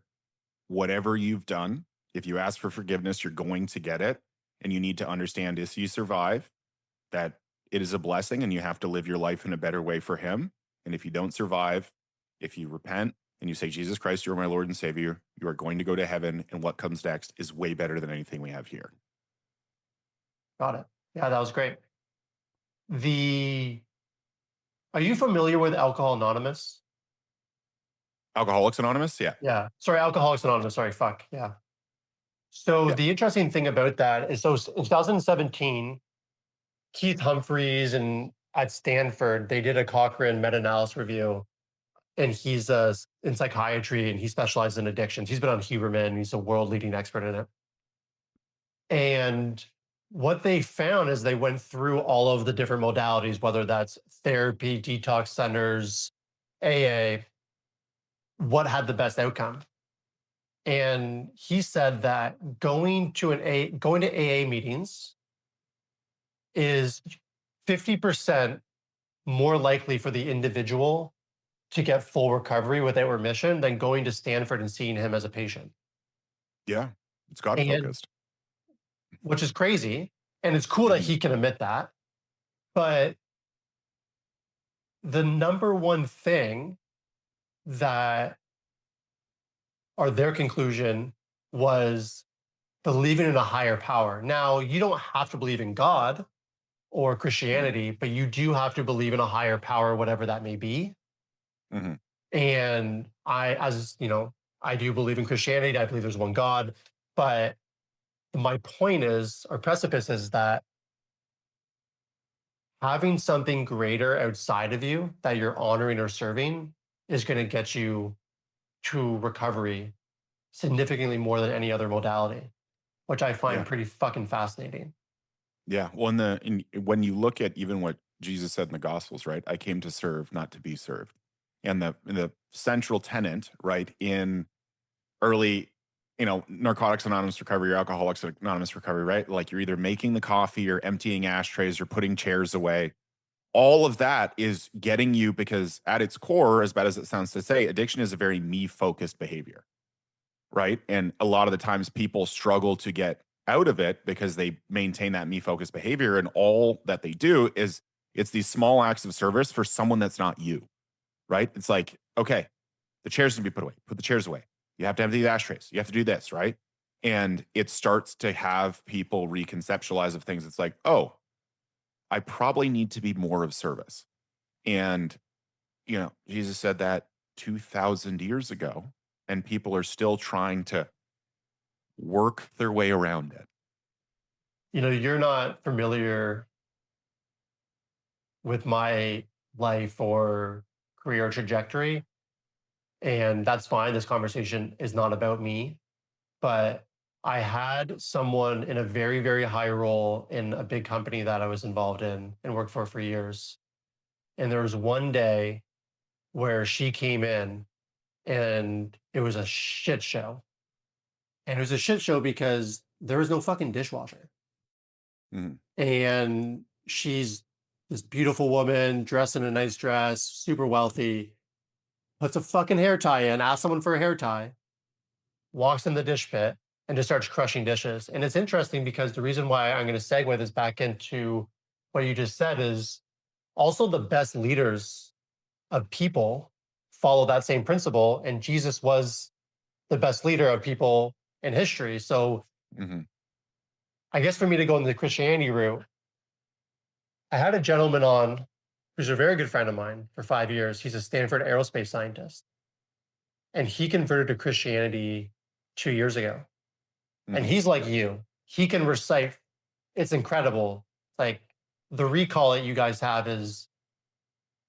B: Whatever you've done, if you ask for forgiveness, you're going to get it. And you need to understand if you survive, that it is a blessing and you have to live your life in a better way for Him. And if you don't survive, if you repent and you say, Jesus Christ, you're my Lord and Savior, you are going to go to heaven. And what comes next is way better than anything we have here.
A: Got it. Yeah, that was great. The Are you familiar with Alcohol Anonymous?
B: Alcoholics Anonymous? Yeah.
A: Yeah. Sorry, Alcoholics Anonymous. Sorry, fuck. Yeah. So
B: Yeah.
A: the interesting thing about that is, so in 2017, Keith Humphreys and at Stanford, they did a Cochrane meta-analysis review, and he's in psychiatry and he specializes in addictions. He's been on Huberman. He's a world leading expert in it. And what they found is they went through all of the different modalities, whether that's therapy, detox centers, AA, what had the best outcome. And he said that going to AA meetings is 50% more likely for the individual to get full recovery without remission than going to Stanford and seeing him as a patient.
B: Yeah. It's God
A: And
B: focused.
A: which is crazy. And it's cool that
B: Mhm.
A: he can admit that. But the number one thing that, or their conclusion was believing in a higher power. Now, you don't have to believe in God or
B: Mhm.
A: Christianity, but you do have to believe in a higher power, whatever that may be.
B: Mhm.
A: And as you know, I do believe in Christianity. I believe there's one God. But my point is, or precipice is that having something greater outside of you that you're honoring or serving is going to get you to recovery significantly more than any other modality, which I find
B: Yeah.
A: pretty fucking fascinating.
B: Yeah. Well, when you look at even what Jesus said in the Gospels, right? I came to serve, not to be served. And the central tenet, right, in early, Narcotics Anonymous recovery or Alcoholics Anonymous recovery, right? Like you're either making the coffee or emptying ashtrays or putting chairs away. All of that is getting you because at its core, as bad as it sounds to say, addiction is a very me focused behavior, right? And a lot of the times people struggle to get out of it because they maintain that me focused behavior. And all that they do is it's these small acts of service for someone that's not you, right? It's like, okay, the chairs can be put away, put the chairs away. You have to empty the ashtrays. You have to do this, right? And it starts to have people reconceptualize of things. It's like, oh, I probably need to be more of service. And, Jesus said that 2,000 years ago, and people are still trying to work their way around it.
A: You're not familiar with my life or career trajectory, and that's fine. This conversation is not about me, but I had someone in a very, very high role in a big company that I was involved in and worked for years. And there was one day where she came in and it was a shit show. And it was a shit show because there was no fucking dishwasher.
B: Mhm.
A: And she's this beautiful woman dressed in a nice dress, super wealthy, puts a fucking hair tie in, asks someone for a hair tie, walks in the dish pit, and just starts crushing dishes. And it's interesting because the reason why I'm going to segue this back into what you just said is also the best leaders of people follow that same principle. And Jesus was the best leader of people in history. So
B: Hmm.
A: I guess for me to go into the Christianity route, I had a gentleman on who's a very good friend of mine for 5 years. He's a Stanford aerospace scientist, and he converted to Christianity 2 years ago. And
B: Hmm.
A: he's like you. He can recite. It's incredible. Like the recall that you guys have is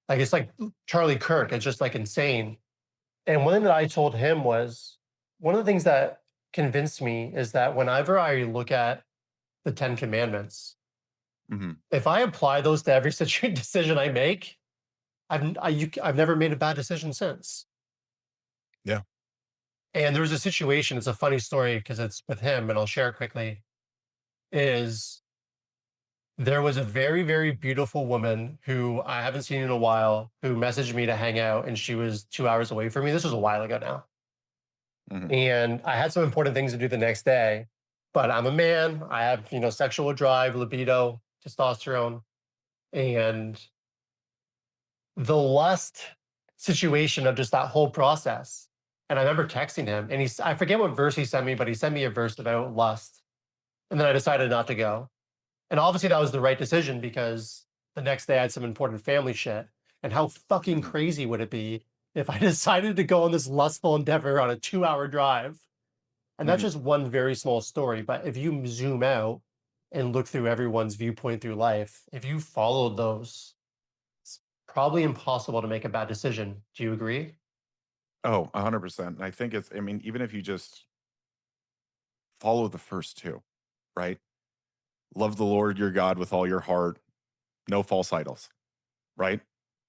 A: like it's like Charlie Kirk. It's just like insane. And one thing that I told him was one of the things that convinced me is that whenever I look at the Ten Commandments,
B: Hmm.
A: if I apply those to every decision I make, I've never made a bad decision since.
B: Yeah.
A: And there was a situation. It's a funny story because it's with him, and I'll share it quickly. Is there was a very, very beautiful woman who I haven't seen in a while who messaged me to hang out, and she was 2 hours away from me. This was a while ago now.
B: Hmm.
A: And I had some important things to do the next day, but I'm a man. I have, sexual drive, libido, testosterone, and the lust situation of just that whole process. And I remember texting him, and I forget what verse he sent me, but he sent me a verse about lust. And then I decided not to go. And obviously that was the right decision because the next day I had some important family shit. And how fucking
B: Hmm.
A: crazy would it be if I decided to go on this lustful endeavor on a 2 hour drive? And that's
B: Hmm.
A: just one very small story. But if you zoom out and look through everyone's viewpoint through life, if you followed those, it's probably impossible to make a bad decision. Do you agree?
B: Oh, 100%. And I think I mean, even if you just follow the first two, right? Love the Lord your God with all your heart, no false idols, right?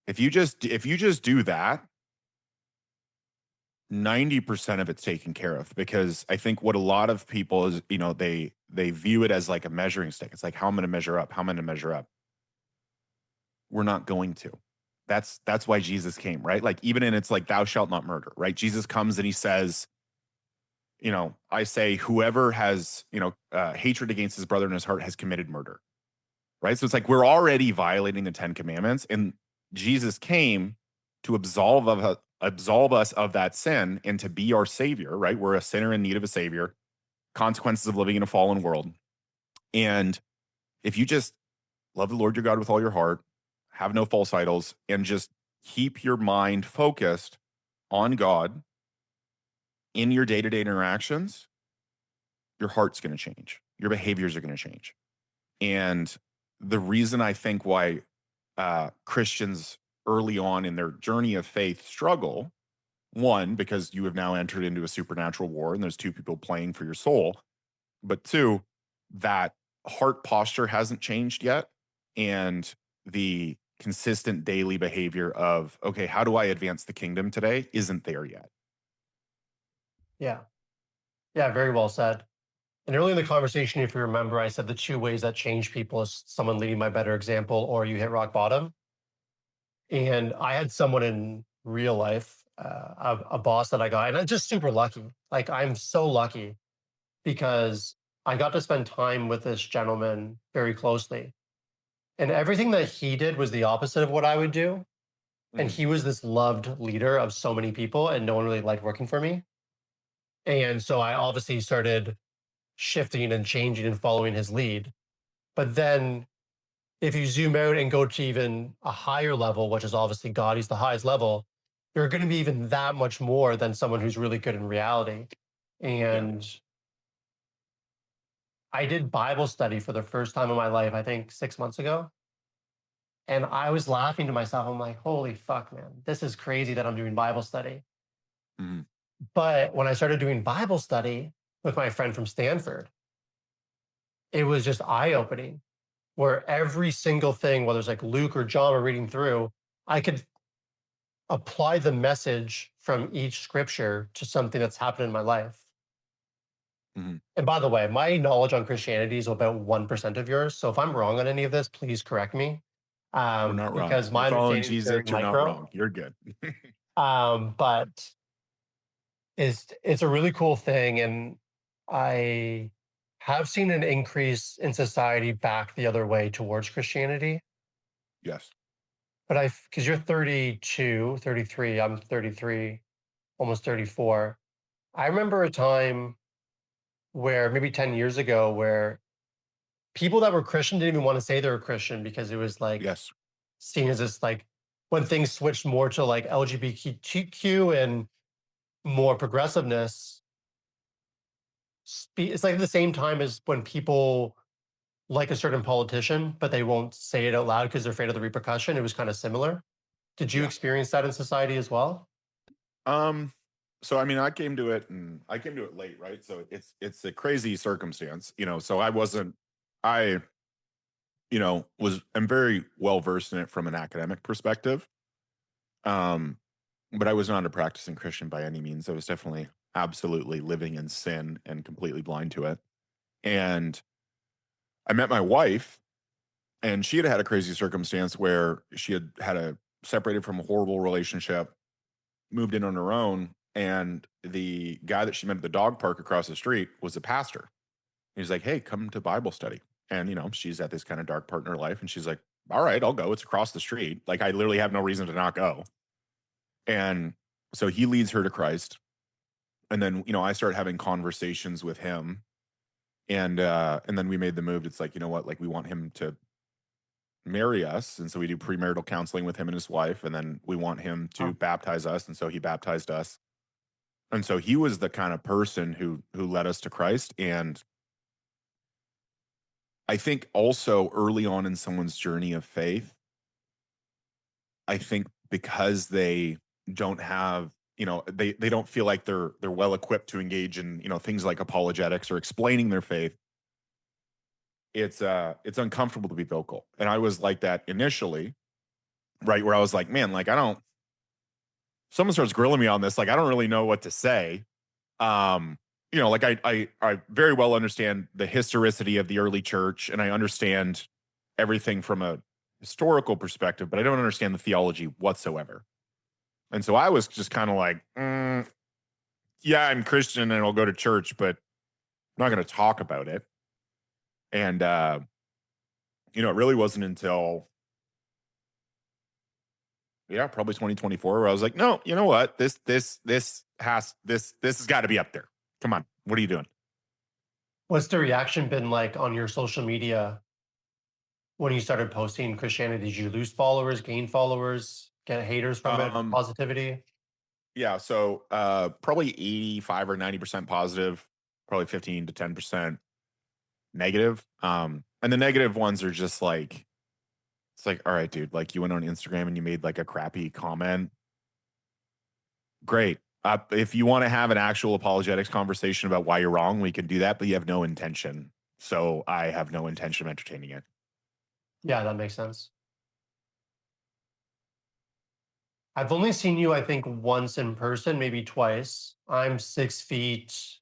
B: If you just do that, 90% of it's taken care of, because I think what a lot of people is, they view it as like a measuring stick. It's like, how I'm going to measure up, how I'm going to measure up. We're not going to. That's why Jesus came, right? Like, even in, it's like, thou shalt not murder, right? Jesus comes and he says, I say whoever has, hatred against his brother in his heart has committed murder, right? So it's like we're already violating the 10 commandments, and Jesus came to absolve us of that sin and to be our savior, right? We're a sinner in need of a savior, consequences of living in a fallen world. And if you just love the Lord your God with all your heart, have no false idols, and just keep your mind focused on God in your day-to-day interactions, your heart's going to change. Your behaviors are going to change. And the reason I think why Christians early on in their journey of faith struggle, one, because you have now entered into a supernatural war and there's two people playing for your soul, but two, that heart posture hasn't changed yet. And the consistent daily behavior of, okay, how do I advance the kingdom today, isn't there yet.
A: Yeah. Yeah. Very well said. And early in the conversation, if you remember, I said the two ways that change people is someone leading by better example or you hit rock bottom. And I had someone in real life, a boss that I got, and I'm just super lucky. Like I'm so lucky because I got to spend time with this gentleman very closely. And everything that he did was the opposite of what I would do. And
B: Mhm.
A: he was this loved leader of so many people, and no one really liked working for me. And so I obviously started shifting and changing and following his lead. But then if you zoom out and go to even a higher level, which is obviously God, he's the highest level, you're going to be even that much more than someone who's really good in reality.
B: Yeah.
A: And I did Bible study for the first time in my life, I think 6 months ago. And I was laughing to myself. I'm like, holy fuck, man, this is crazy that I'm doing Bible study.
B: Mhm.
A: But when I started doing Bible study with my friend from Stanford, it was just eye opening where every single thing, whether it's like Luke or John we're reading through, I could apply the message from each scripture to something that's happened in my life.
B: Mhm.
A: And by the way, my knowledge on Christianity is about 1% of yours. So if I'm wrong on any of this, please correct me.
B: You're not wrong.
A: Because
B: You're
A: my
B: following
A: understanding is
B: Jesus.
A: very
B: You're not
A: micro.
B: wrong. You're good.
A: But it's a really cool thing. And I have seen an increase in society back the other way towards Christianity.
B: Yes.
A: But because you're 32, 33, I'm 33, almost 34. I remember a time where maybe 10 years ago where people that were Christian didn't even want to say they were Christian because it was like
B: Yes.
A: seen as this like when things switched more to like LGBTQ and more progressiveness. It's like at the same time as when people like a certain politician, but they won't say it out loud because they're afraid of the repercussion. It was kind of similar. Did you
B: Yeah.
A: experience that in society as well?
B: Um, so I mean, I came to it late, right? So it's a crazy circumstance, So I, am very well versed in it from an academic perspective. Um, but I was not a practicing Christian by any means. I was definitely absolutely living in sin and completely blind to it. And I met my wife, and she had had a crazy circumstance where she had a separated from a horrible relationship, moved in on her own, and the guy that she met at the dog park across the street was a pastor. He's like, "Hey, come to Bible study." And she's at this kind of dark part in her life, and she's like, "All right, I'll go. It's across the street. Like, I literally have no reason to not go." And so he leads her to Christ, and then I start having conversations with him, and then we made the move. It's like, what? Like, we want him to marry us, and so we do premarital counseling with him and his wife, and then we want him to
A: Oh,
B: baptize us, and so he baptized us. And so he was the kind of person who led us to Christ. And I think also early on in someone's journey of faith, I think because they don't have, they don't feel like they're well equipped to engage in, things like apologetics or explaining their faith. It's uncomfortable to be vocal. And I was like that initially, right? Where I was like, man, like I don't someone starts grilling me on this, like I don't really know what to say. Um, like I very well understand the historicity of the early church, and I understand everything from a historical perspective, but I don't understand the theology whatsoever. And so I was just kind of like, yeah, I'm Christian and I'll go to church, but I'm not going to talk about it. And it really wasn't until probably 2024 where I was like, no, you know what? This has got to be up there. Come on. What are you doing?
A: what's the reaction been like on your social media when you started posting Christianity? Did you lose followers, gain followers, get haters from it,
B: Um,
A: positivity?
B: Yeah, so probably 85 or 90% positive, probably 15 to 10% negative. And the negative ones are just like, it's like, all right, dude, like you went on Instagram and you made like a crappy comment. Great. If you want to have an actual apologetics conversation about why you're wrong, we can do that, but you have no intention. So I have no intention of entertaining it.
A: Yeah, that makes sense. I've only seen you, I think, once in person, maybe twice. I'm 6 feet,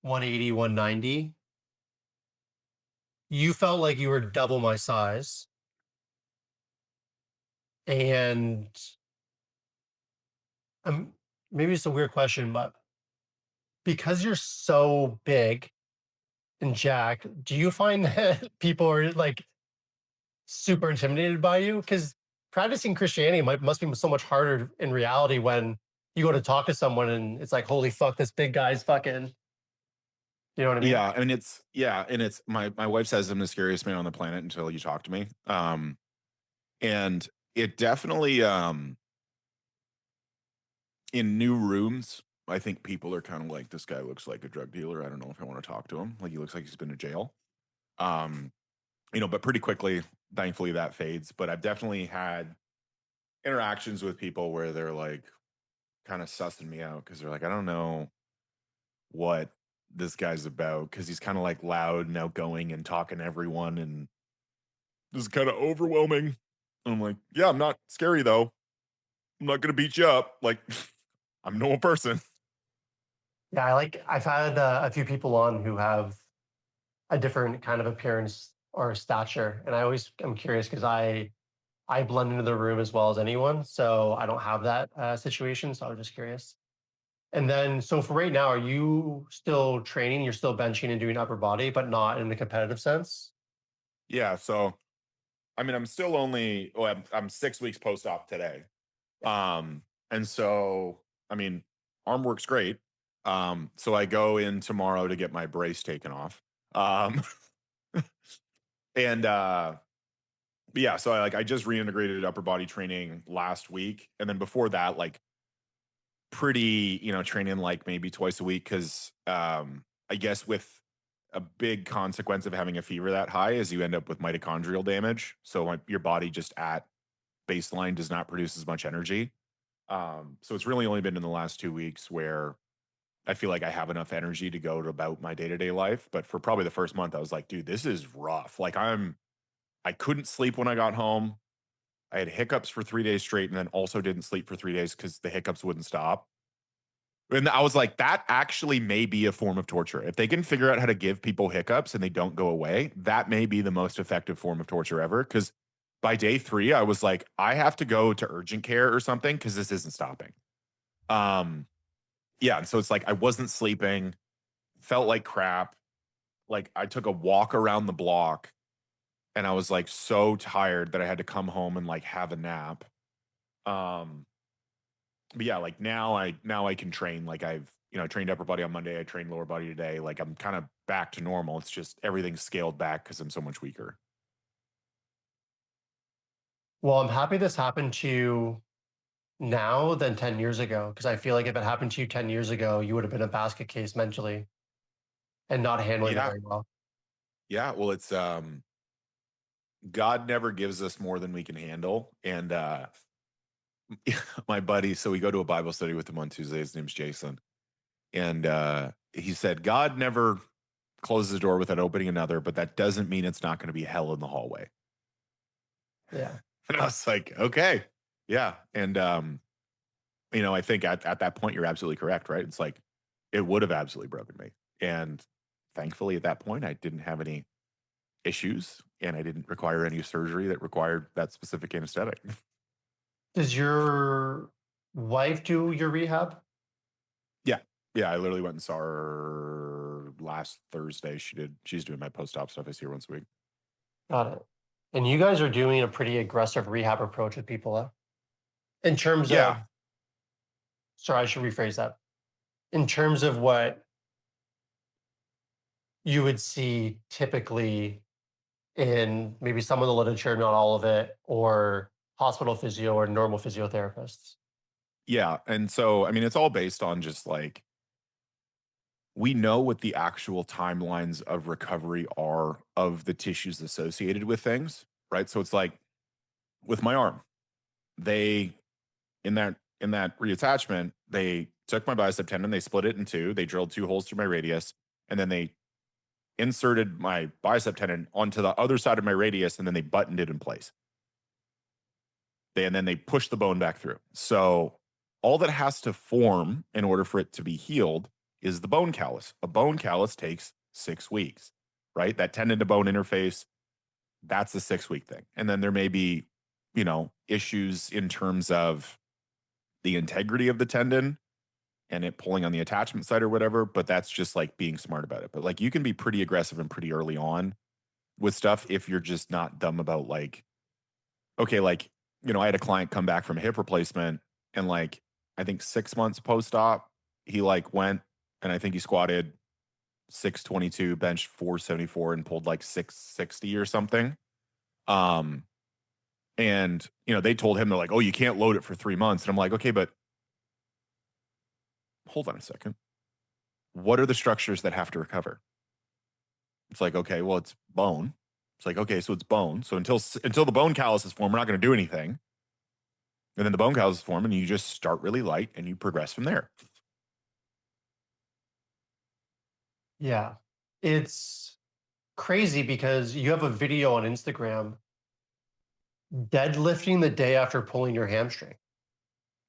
A: 180, 190. You felt like you were double my size. And maybe it's a weird question, but because you're so big and jacked, do you find that people are like super intimidated by you? Because practicing Christianity must be so much harder in reality when you go to talk to someone and it's like, holy fuck, this big guy's fucking, you know what I mean?
B: And it's my wife says I'm the scariest man on the planet until you talk to me. And it definitely in new rooms, I think people are kind of like, this guy looks like a drug dealer. I don't know if I want to talk to him. Like he looks like he's been to jail. Um, but pretty quickly, thankfully that fades. But I've definitely had interactions with people where they're like kind of sussing me out because they're like, I don't know what this guy's about because he's kind of like loud and outgoing and talking to everyone and this is kind of overwhelming. And I'm like, yeah, I'm not scary though. I'm not gonna beat you up. Like I'm a normal person.
A: Yeah, I've had a few people on who have a different kind of appearance or stature, and I'm curious because I blend into the room as well as anyone, so I don't have that situation. So I was just curious. And then, so for right now, are you still training? You're still benching and doing upper body, but not in the competitive sense.
B: Yeah, so I mean, I'm still only, well, I'm 6 weeks post-op today. And so, I mean, arm works great. So I go in tomorrow to get my brace taken off. Um, and but yeah, so I just reintegrated upper body training last week, and then before that, like pretty, training like maybe twice a week because I guess with a big consequence of having a fever that high is you end up with mitochondrial damage. So like, your body just at baseline does not produce as much energy. So it's really only been in the last 2 weeks where I feel like I have enough energy to go to about my day-to-day life. But for probably the first month, I was like, dude, this is rough. Like I couldn't sleep when I got home. I had hiccups for 3 days straight and then also didn't sleep for 3 days because the hiccups wouldn't stop. And I was like, that actually may be a form of torture. If they can figure out how to give people hiccups and they don't go away, that may be the most effective form of torture ever. Because by day 3, I was like, I have to go to urgent care or something because this isn't stopping. Yeah. And so it's like I wasn't sleeping, felt like crap. Like I took a walk around the block and I was like so tired that I had to come home and like have a nap. Um, but yeah, like now I can train. Like I've, trained upper body on Monday. I trained lower body today. Like I'm kind of back to normal. It's just everything's scaled back because I'm so much weaker.
A: Well, I'm happy this happened to you now than 10 years ago, because I feel like if it happened to you 10 years ago, you would have been a basket case mentally and not handling it
B: Yeah.
A: very well.
B: Yeah. Well, it's God never gives us more than we can handle. And my buddy, so we go to a Bible study with him on Tuesday. His name's Jason. And he said, God never closes the door without opening another, but that doesn't mean it's not going to be hell in the hallway.
A: Yeah.
B: And I was like, okay. Yeah. And I think at that point you're absolutely correct, right? It's like it would have absolutely broken me. And thankfully at that point I didn't have any issues and I didn't require any surgery that required that specific anesthetic.
A: Does your wife do your rehab?
B: Yeah. Yeah. I literally went and saw her last Thursday. She's doing my post-op stuff. I see her once a week.
A: Got it. And you guys are doing a pretty aggressive rehab approach with people, in terms of,
B: Yeah.
A: sorry, I should rephrase that. In terms of what you would see typically in maybe some of the literature, not all of it, or hospital physio or normal physiotherapists.
B: Yeah. And so, I mean, it's all based on just like, we know what the actual timelines of recovery are of the tissues associated with things, right? So it's like with my arm, they in that reattachment, they took my bicep tendon, they split it in two, they drilled 2 holes through my radius, and then they inserted my bicep tendon onto the other side of my radius, and then they buttoned it in place. And then they pushed the bone back through. So all that has to form in order for it to be healed is the bone callus. A bone callus takes 6 weeks, right? That tendon to bone interface, that's a 6-week thing. And then there may be, issues in terms of the integrity of the tendon and it pulling on the attachment side or whatever, but that's just like being smart about it. But like you can be pretty aggressive and pretty early on with stuff if you're just not dumb about like, okay, like, I had a client come back from a hip replacement and like, I think 6 months post-op, he like went and I think he squatted 622, benched 474 and pulled like 660 or something. And they told him, they're like, oh, you can't load it for 3 months. And I'm like, okay, but hold on a second. What are the structures that have to recover? It's like, okay, well, it's bone. It's like, okay, so it's bone. So until the bone callus is formed, we're not going to do anything. And then the bone callus is formed, and you just start really light and you progress from there.
A: Yeah. It's crazy because you have a video on Instagram deadlifting the day after pulling your hamstring.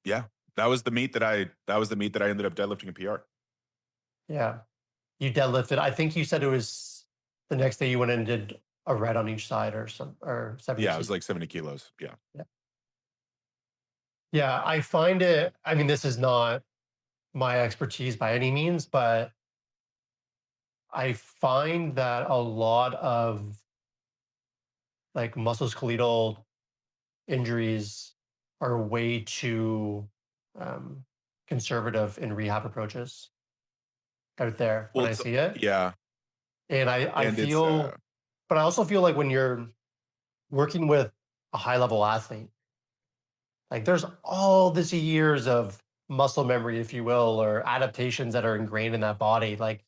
B: Yeah, that was the meet that I ended up deadlifting a PR.
A: Yeah. You deadlifted. I think you said it was the next day you went in and did a red on each side or 70
B: Yeah, it was
A: kilos.
B: like 70 kilos. Yeah.
A: Yeah. Yeah. I find it, I mean, this is not my expertise by any means, but I find that a lot of like musculoskeletal injuries are way too um, conservative in rehab approaches out there when
B: Well,
A: I
B: it's
A: see it.
B: yeah,
A: And I
B: and it's
A: feel, but I also feel like when you're working with a high level athlete, like there's all this years of muscle memory, if you will, or adaptations that are ingrained in that body. Like,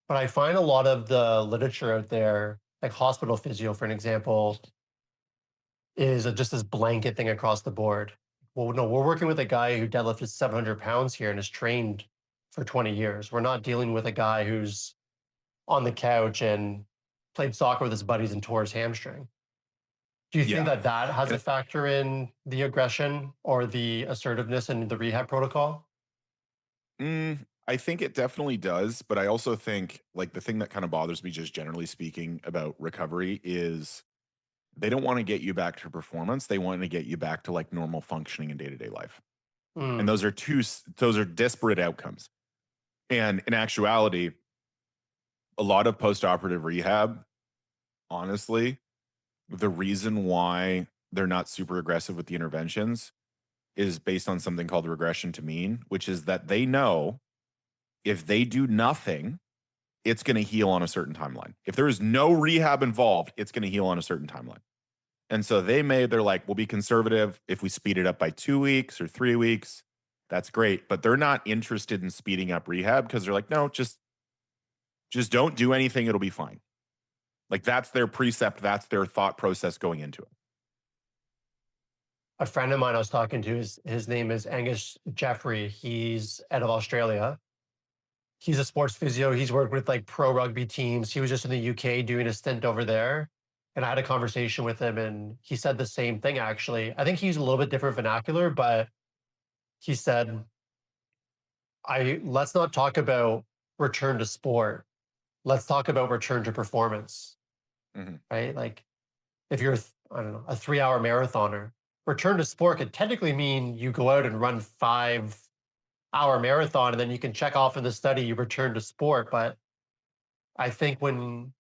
A: but I find a lot of the literature out there, like hospital physio, for an example, is just this blanket thing across the board. Well, no, we're working with a guy who deadlifted 700 pounds here and has trained for 20 years. We're not dealing with a guy who's on the couch and played soccer with his buddies and tore his hamstring. Do you think
B: yeah.
A: that that has a
B: And
A: factor in the aggression or the assertiveness in the rehab protocol?
B: I think it definitely does, but I also think like the thing that kind of bothers me, just generally speaking, about recovery is they don't want to get you back to performance. They want to get you back to like normal functioning in day to day life, and
A: Mm.
B: those are disparate outcomes. And in actuality, a lot of post operative rehab, honestly, the reason why they're not super aggressive with the interventions is based on something called regression to mean, which is that they know if they do nothing, it's going to heal on a certain timeline. If there is no rehab involved, it's going to heal on a certain timeline. And so they're like, we'll be conservative. If we speed it up by 2 weeks or 3 weeks, that's great. But they're not interested in speeding up rehab because they're like, no, just don't do anything. It'll be fine. Like that's their precept. That's their thought process going into it.
A: A friend of mine I was talking to, his name is Angus Jeffrey. He's out of Australia. He's a sports physio. He's worked with like pro rugby teams. He was just in the UK doing a stint over there. And I had a conversation with him and he said the same thing actually. I think he's a little bit different vernacular, but he said, I let's not talk about return to sport. Let's talk about return to performance,
B: Mhm.
A: right? Like if you're, I don't know, a 3 hour marathoner, return to sport could technically mean you go out and run 5 hour marathon and then you can check off in the study you return to sport. But I think when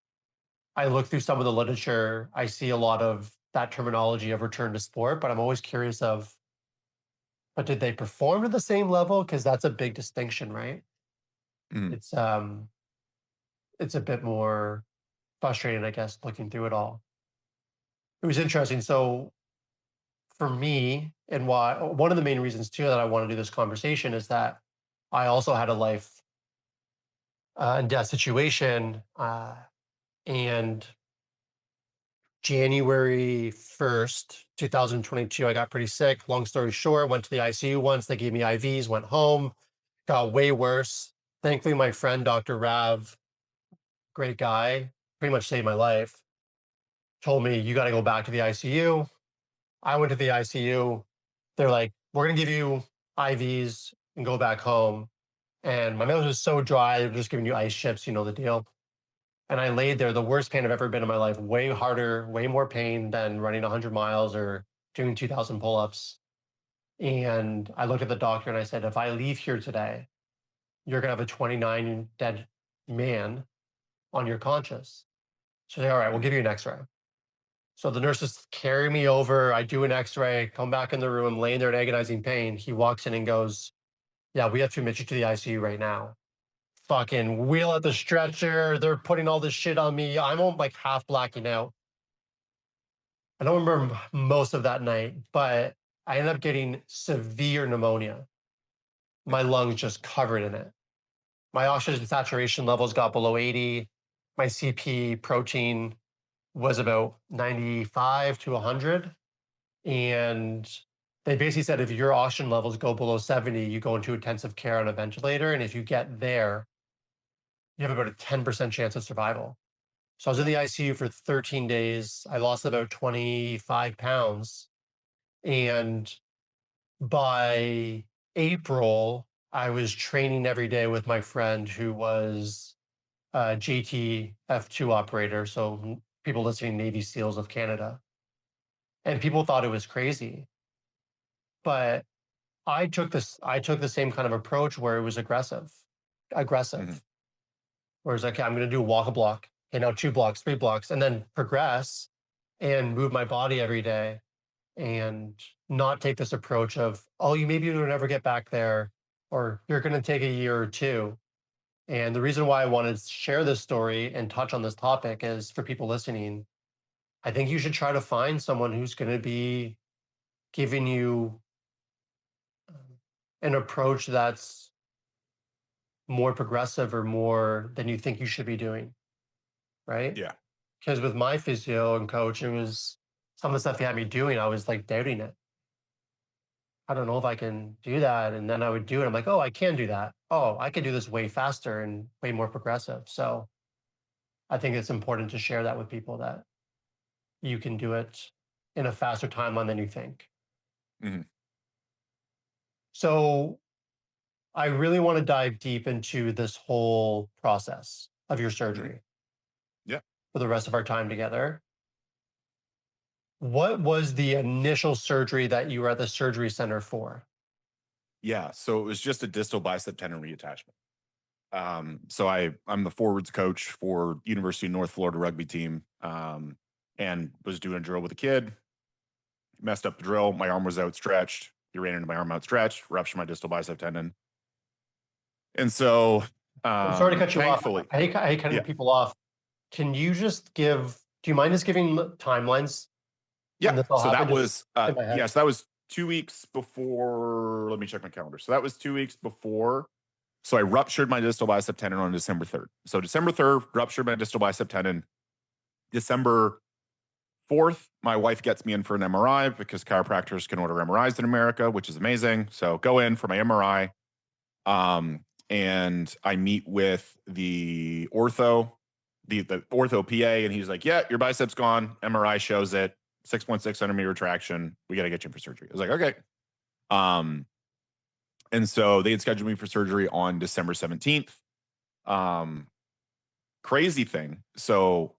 A: I look through some of the literature, I see a lot of that terminology of return to sport, but I'm always curious of, but did they perform to the same level? Because that's a big distinction, right?
B: Mhm.
A: It's it's a bit more frustrating, I guess, looking through it all. It was interesting. So for me, and why one of the main reasons too that I want to do this conversation is that I also had a life and death situation, and January 1st, 2022, I got pretty sick. Long story short, went to the ICU once. They gave me IVs, went home, got way worse. Thankfully, my friend, Dr. Rav, great guy, pretty much saved my life, told me, you got to go back to the ICU. I went to the ICU. They're like, we're going to give you IVs and go back home. And my mouth was so dry, they're just giving you ice chips, you know the deal. And I laid there, the worst pain I've ever been in my life, way harder, way more pain than running 100 miles or doing 2,000 pull ups. And I looked at the doctor and I said, if I leave here today, you're going to have a 29 dead man on your conscious. So they, all right, we'll
B: Mhm.
A: give you an x ray. So the nurses carry me over. I do an x ray, come back in the room, laying there in agonizing pain. He walks in and goes, yeah, we have to admit you to the ICU right now. Fucking wheel at the stretcher. They're putting all this shit on me. I'm like half blacking out. I don't remember most of that night, but I ended up getting severe pneumonia. My lungs just covered in it. My oxygen saturation levels got below 80. My CP protein was about 95 to 100. And they basically said if your oxygen levels go below 70, you go into intensive care on a ventilator. And if you get there, you have about a 10% chance of survival. So I was in the ICU for 13 days. I lost about 25 pounds. And by April, I was training every day with my friend who was a JT F2 operator. So people listening, Navy SEALs of Canada. And people thought it was crazy. But I took the same kind of approach where it was
B: Mhm.
A: aggressive. Where it's like, okay, I'm going to do walk a block, okay, now 2 blocks, 3 blocks, and then progress. and move my body every day and not take this approach of, oh, you maybe you'll never get back there, or you're going to take a year or two. And the reason why I wanted to share this story and touch on this topic is for people listening, I think you should try to find someone who's going to be giving you an approach that's more progressive or more than you think you should be doing, right?
B: Yeah.
A: Because with my physio and coach, it was some of the stuff he had me doing, I was like doubting it. I don't know if I can do that. And then I would do it. I'm like, oh, I can do that. Oh, I can do this way faster and way more progressive. So I think it's important to share that with people that you can do it in a faster timeline than you think.
B: Mhm.
A: So I really want to dive deep into this whole process of your
B: Mhm.
A: surgery
B: Yeah.
A: for the rest of our time together. What was the initial surgery that you were at the surgery center for?
B: Yeah. So it was just a distal bicep tendon reattachment. So I'm the forwards coach for University of North Florida rugby team, and was doing a drill with a kid. Messed up the drill. My arm was outstretched. He ran into my arm outstretched, ruptured my distal bicep tendon. And so,
A: I'm sorry to cut you off.
B: thankfully,
A: I hate cutting
B: yeah,
A: people off. Can you just do you mind just giving timelines when
B: yeah.
A: this all
B: So that
A: happened? Just
B: was,
A: in my head.
B: yes, that was 2 weeks before. Let me check my calendar. So that was 2 weeks before. So I ruptured my distal bicep tendon on December 3rd. So December 3rd, ruptured my distal bicep tendon. December 4th, my wife gets me in for an MRI because chiropractors can order MRIs in America, which is amazing. So go in for my MRI. And I meet with the ortho, the ortho PA, and he's like, yeah, your bicep's gone. MRI shows it, 6.6 centimeter retraction. We got to get you in for surgery. I was like, okay. Um, and so they had scheduled me for surgery on December 17th. Um, Crazy thing. So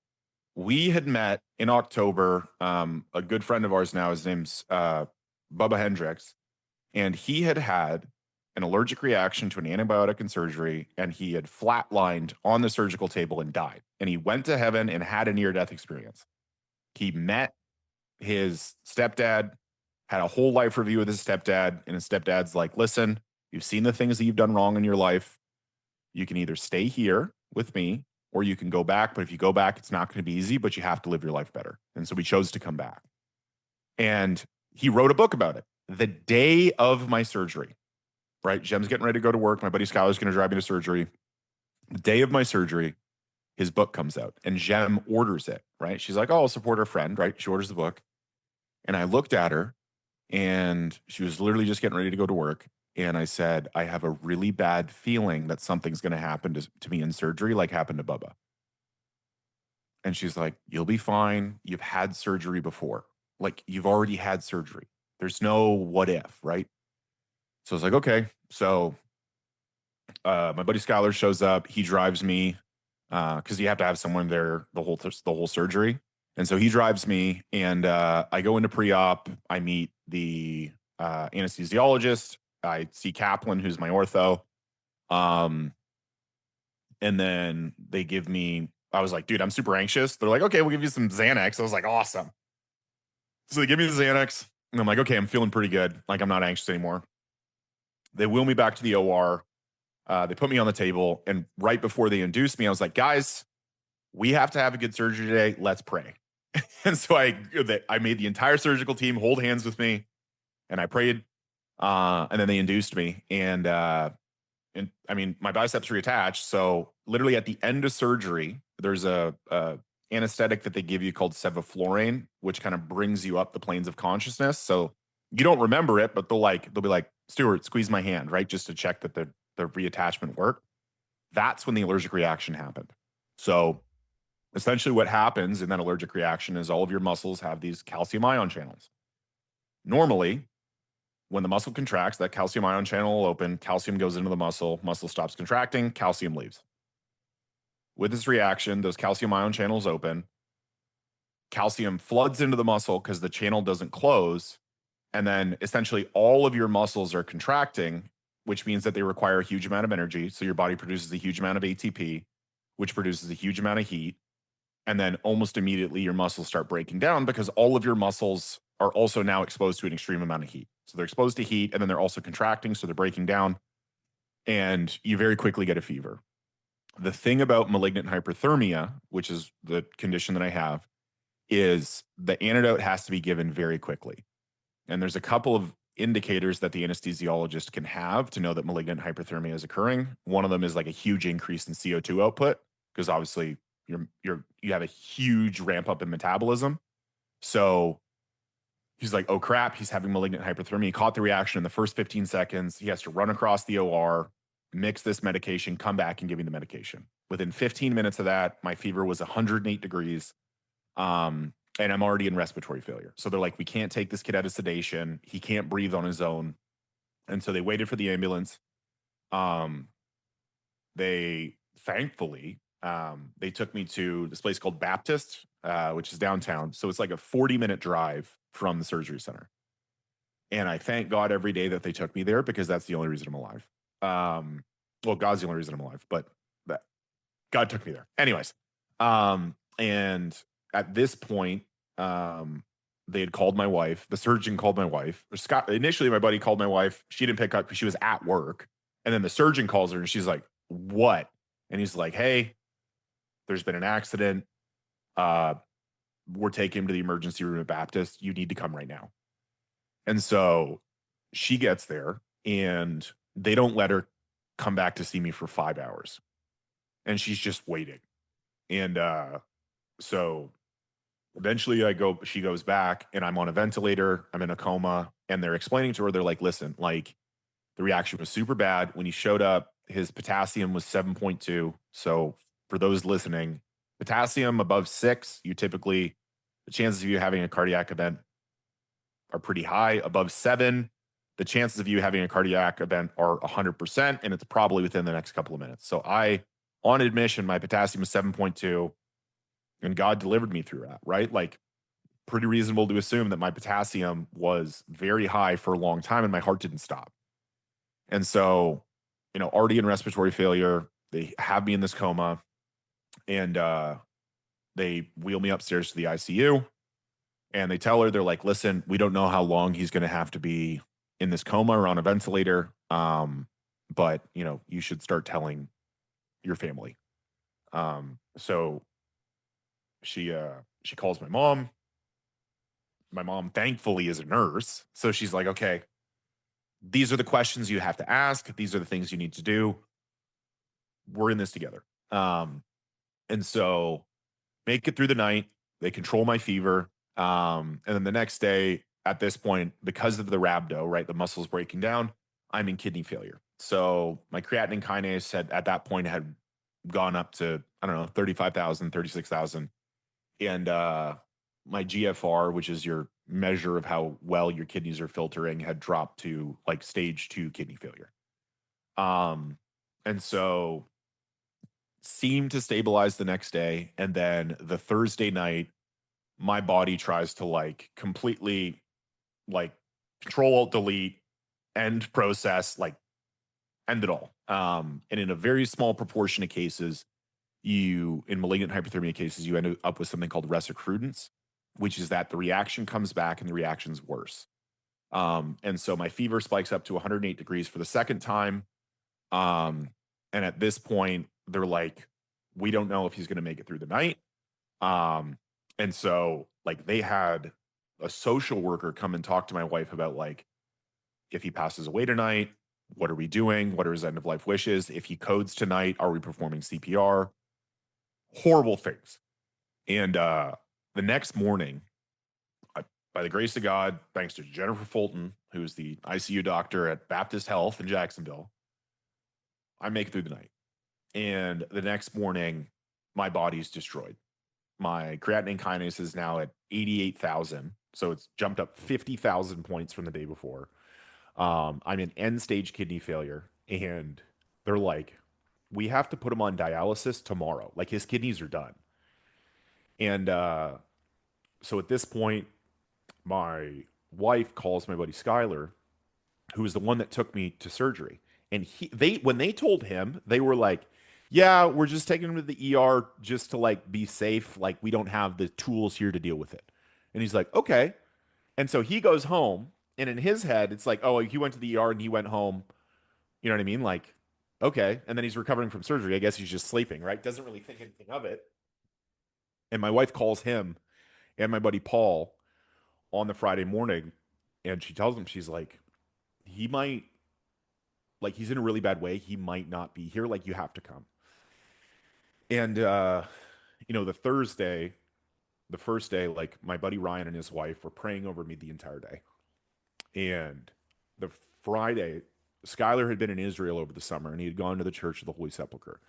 B: we had met in October. A good friend of ours now, his name's Bubba Hendricks, and he had had an allergic reaction to an antibiotic in surgery, and he had flatlined on the surgical table and died. And he went to heaven and had a near death experience. He met his stepdad, had a whole life review with his stepdad, and his stepdad's like, listen, you've seen the things that you've done wrong in your life. You can either stay here with me or you can go back. But if you go back, it's not going to be easy, but you have to live your life better. And so we chose to come back. And he wrote a book about it the day of my surgery, right? Jem's getting ready to go to work. My buddy Skylar's going to drive me to surgery. The day of my surgery, his book comes out and Jem orders it, right? She's like, oh, I'll support her friend, right? She orders the book. And I looked at her and she was literally just getting ready to go to work. And I said, I have a really bad feeling that something's going to happen to me in surgery, like happened to Bubba. And she's like, you'll be fine. You've had surgery before. Like, you've already had surgery. There's no what if, right? So I was like, okay. So my buddy Skylar shows up. He drives me because you have to have someone there the whole surgery. And so he drives me, and I go into pre-op. I meet the anesthesiologist. I see Kaplan, who's my ortho. And then they give me, I was like, dude, I'm super anxious. They're like, okay, we'll give you some Xanax. I was like, awesome. So they give me the Xanax, and I'm like, okay, I'm feeling pretty good. Like, I'm not anxious anymore. They wheel me back to the OR. They put me on the table, and right before they induced me, I was like, guys, we have to have a good surgery today. Let's pray. And so I made the entire surgical team hold hands with me, and I prayed. And then they induced me, and I mean, my biceps reattached. So literally at the end of surgery, there's a anesthetic that they give you called sevoflurane, which kind of brings you up the planes of consciousness. So you don't remember it, but they'll be like, Stuart, squeeze my hand, right, just to check that the reattachment worked. That's when the allergic reaction happened. So essentially, what happens in that allergic reaction is all of your muscles have these calcium ion channels. Normally, when the muscle contracts, that calcium ion channel will open, calcium goes into the muscle stops contracting, calcium leaves. With this reaction, those calcium ion channels open, calcium floods into the muscle because the channel doesn't close, and then essentially all of your muscles are contracting, which means that they require a huge amount of energy. So your body produces a huge amount of ATP, which produces a huge amount of heat. And then almost immediately your muscles start breaking down because all of your muscles are also now exposed to an extreme amount of heat. So they're exposed to heat and then they're also contracting. So they're breaking down and you very quickly get a fever. The thing about malignant hyperthermia, which is the condition that I have, is the antidote has to be given very quickly. And there's a couple of indicators that the anesthesiologist can have to know that malignant hyperthermia is occurring. One of them is like a huge increase in CO2 output because obviously you have a huge ramp up in metabolism. So he's like, oh crap, he's having malignant hyperthermia. He caught the reaction in the first 15 seconds. He has to run across the OR, mix this medication, come back and give me the medication. Within 15 minutes of that, my fever was 108 degrees. And I'm already in respiratory failure. So they're like, we can't take this kid out of sedation. He can't breathe on his own. And so they waited for the ambulance. They thankfully, they took me to this place called Baptist, which is downtown. So it's like a 40-minute drive from the surgery center. And I thank God every day that they took me there because that's the only reason I'm alive. Well, God's the only reason I'm alive, but God took me there. Anyways, and at this point, they had called my wife. The surgeon called my wife. Scott, initially, my buddy called my wife. She didn't pick up because she was at work. And then the surgeon calls her and she's like, what? And he's like, hey, there's been an accident. We're taking him to the emergency room at Baptist. You need to come right now. And so she gets there and they don't let her come back to see me for 5 hours. And she's just waiting. And so eventually she goes back and I'm on a ventilator. I'm in a coma. And they're explaining to her, they're like, listen, like the reaction was super bad. When he showed up, his potassium was 7.2. So for those listening, potassium above 6, the chances of you having a cardiac event are pretty high. Above 7, the chances of you having a cardiac event are 100%, and it's probably within the next couple of minutes. So on admission, my potassium was 7.2, and God delivered me through that, right? Like, pretty reasonable to assume that my potassium was very high for a long time, and my heart didn't stop. And so, already in respiratory failure, they have me in this coma, and they wheel me upstairs to the ICU. And they tell her, they're like, listen, we don't know how long he's going to have to be in this coma or on a ventilator. But, you should start telling your family. So she calls my mom. My mom, thankfully, is a nurse. So she's like, okay, these are the questions you have to ask. These are the things you need to do. We're in this together. And so make it through the night. They control my fever. And then the next day, at this point, because of the rhabdo, right, the muscles breaking down, I'm in kidney failure. So my creatinine kinase at that point had gone up to, I don't know, 35,000, 36,000. And my GFR, which is your measure of how well your kidneys are filtering, had dropped to like stage 2 kidney failure. And so seemed to stabilize the next day. And then the Thursday night, my body tries to like completely like control alt delete end process, like end it all. And in a very small proportion of cases, in malignant hyperthermia cases, you end up with something called recommitting, which is that the reaction comes back and the reaction's worse. And so my fever spikes up to 108 degrees for the second time. And at this point, they're like, we don't know if he's going to make it through the night. And so like they had a social worker come and talk to my wife about like, if he passes away tonight, what are we doing? What are his end of life wishes? If he codes tonight, are we performing CPR? Horrible things. And the next morning, by the grace of God, thanks to Jennifer Fulton, who's the ICU doctor at Baptist Health in Jacksonville, I make it through the night. And the next morning, my body's destroyed. My creatinine kinase is now at 88,000. So it's jumped up 50,000 points from the day before. I'm in end stage kidney failure. And they're like, we have to put him on dialysis tomorrow. Like his kidneys are done. And so at this point, my wife calls my buddy Skyler, who was the one that took me to surgery. And when they told him, they were like, Yeah, we're just taking him to the ER just to like be safe. Like we don't have the tools here to deal with it. And he's like, okay. And so he goes home, and in his head, it's like, oh, he went to the ER and he went home. You know what I mean? Like, okay. And then he's recovering from surgery. I guess he's just sleeping, right? Doesn't really think anything of it. And my wife calls him and my buddy Paul on the Friday morning, and she tells him, she's like, he might, like, he's in a really bad way. He might not be here. Like, you have to come. And, the Thursday, the first day, like, my buddy Ryan and his wife were praying over me the entire day. And the Friday, Skylar had been in Israel over the summer, and he had gone to the Church of the Holy Sepulchre.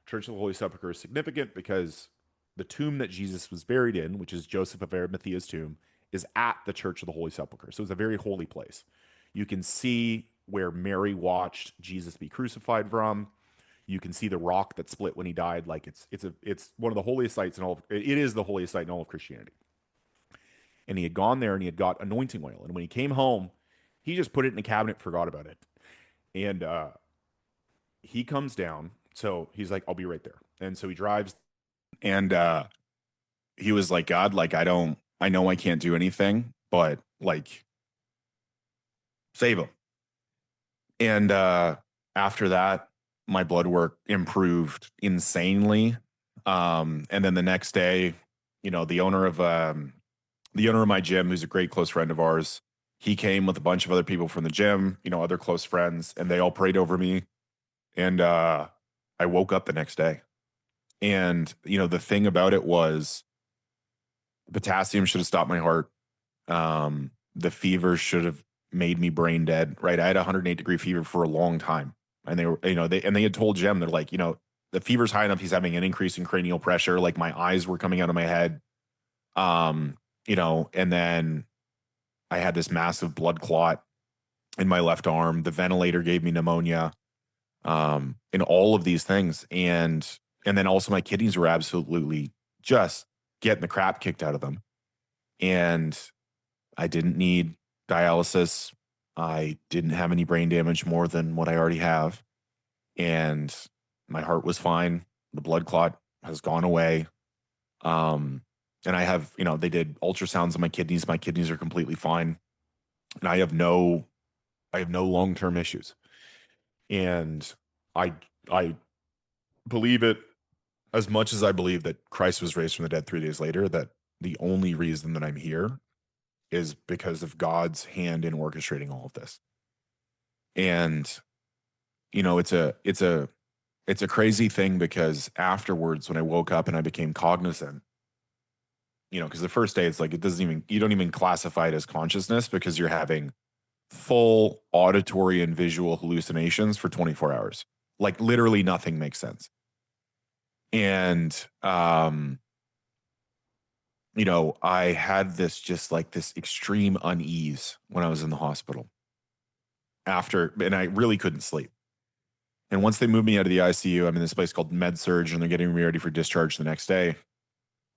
B: Church of the Holy Sepulchre is significant because the tomb that Jesus was buried in, which is Joseph of Arimathea's tomb, is at the Church of the Holy Sepulchre. So it's a very holy place. You can see where Mary watched Jesus be crucified from. You can see the rock that split when he died. Like it's one of the holiest sites in all of, it is the holiest site in all of Christianity. And he had gone there and he had got anointing oil. And when he came home, he just put it in a cabinet, forgot about it. And he comes down. So he's like, I'll be right there. And so he drives. And he was like, God, like, I know I can't do anything, but like, save him. And after that, my blood work improved insanely. And then the next day, the owner of my gym, who's a great close friend of ours, he came with a bunch of other people from the gym, other close friends, and they all prayed over me. And I woke up the next day. And, the thing about it was potassium should have stopped my heart. The fever should have made me brain dead, right? I had a 108-degree fever for a long time. And they were, they had told Jim, they're like, the fever's high enough. He's having an increase in cranial pressure. Like my eyes were coming out of my head. And then I had this massive blood clot in my left arm. The ventilator gave me pneumonia, and all of these things. And then also my kidneys were absolutely just getting the crap kicked out of them. And I didn't need dialysis. I didn't have any brain damage more than what I already have. And my heart was fine. The blood clot has gone away. And I have, they did ultrasounds of my kidneys. My kidneys are completely fine. And I have no long-term issues. And I believe it as much as I believe that Christ was raised from the dead 3 days later, that the only reason that I'm here is because of God's hand in orchestrating all of this. And, it's a crazy thing because afterwards, when I woke up and I became cognizant, because the first day it's like, you don't even classify it as consciousness because you're having full auditory and visual hallucinations for 24 hours. Like literally nothing makes sense. And, I had this just like this extreme unease when I was in the hospital and I really couldn't sleep. And once they moved me out of the ICU, I'm in this place called Med Surg, and they're getting me ready for discharge the next day.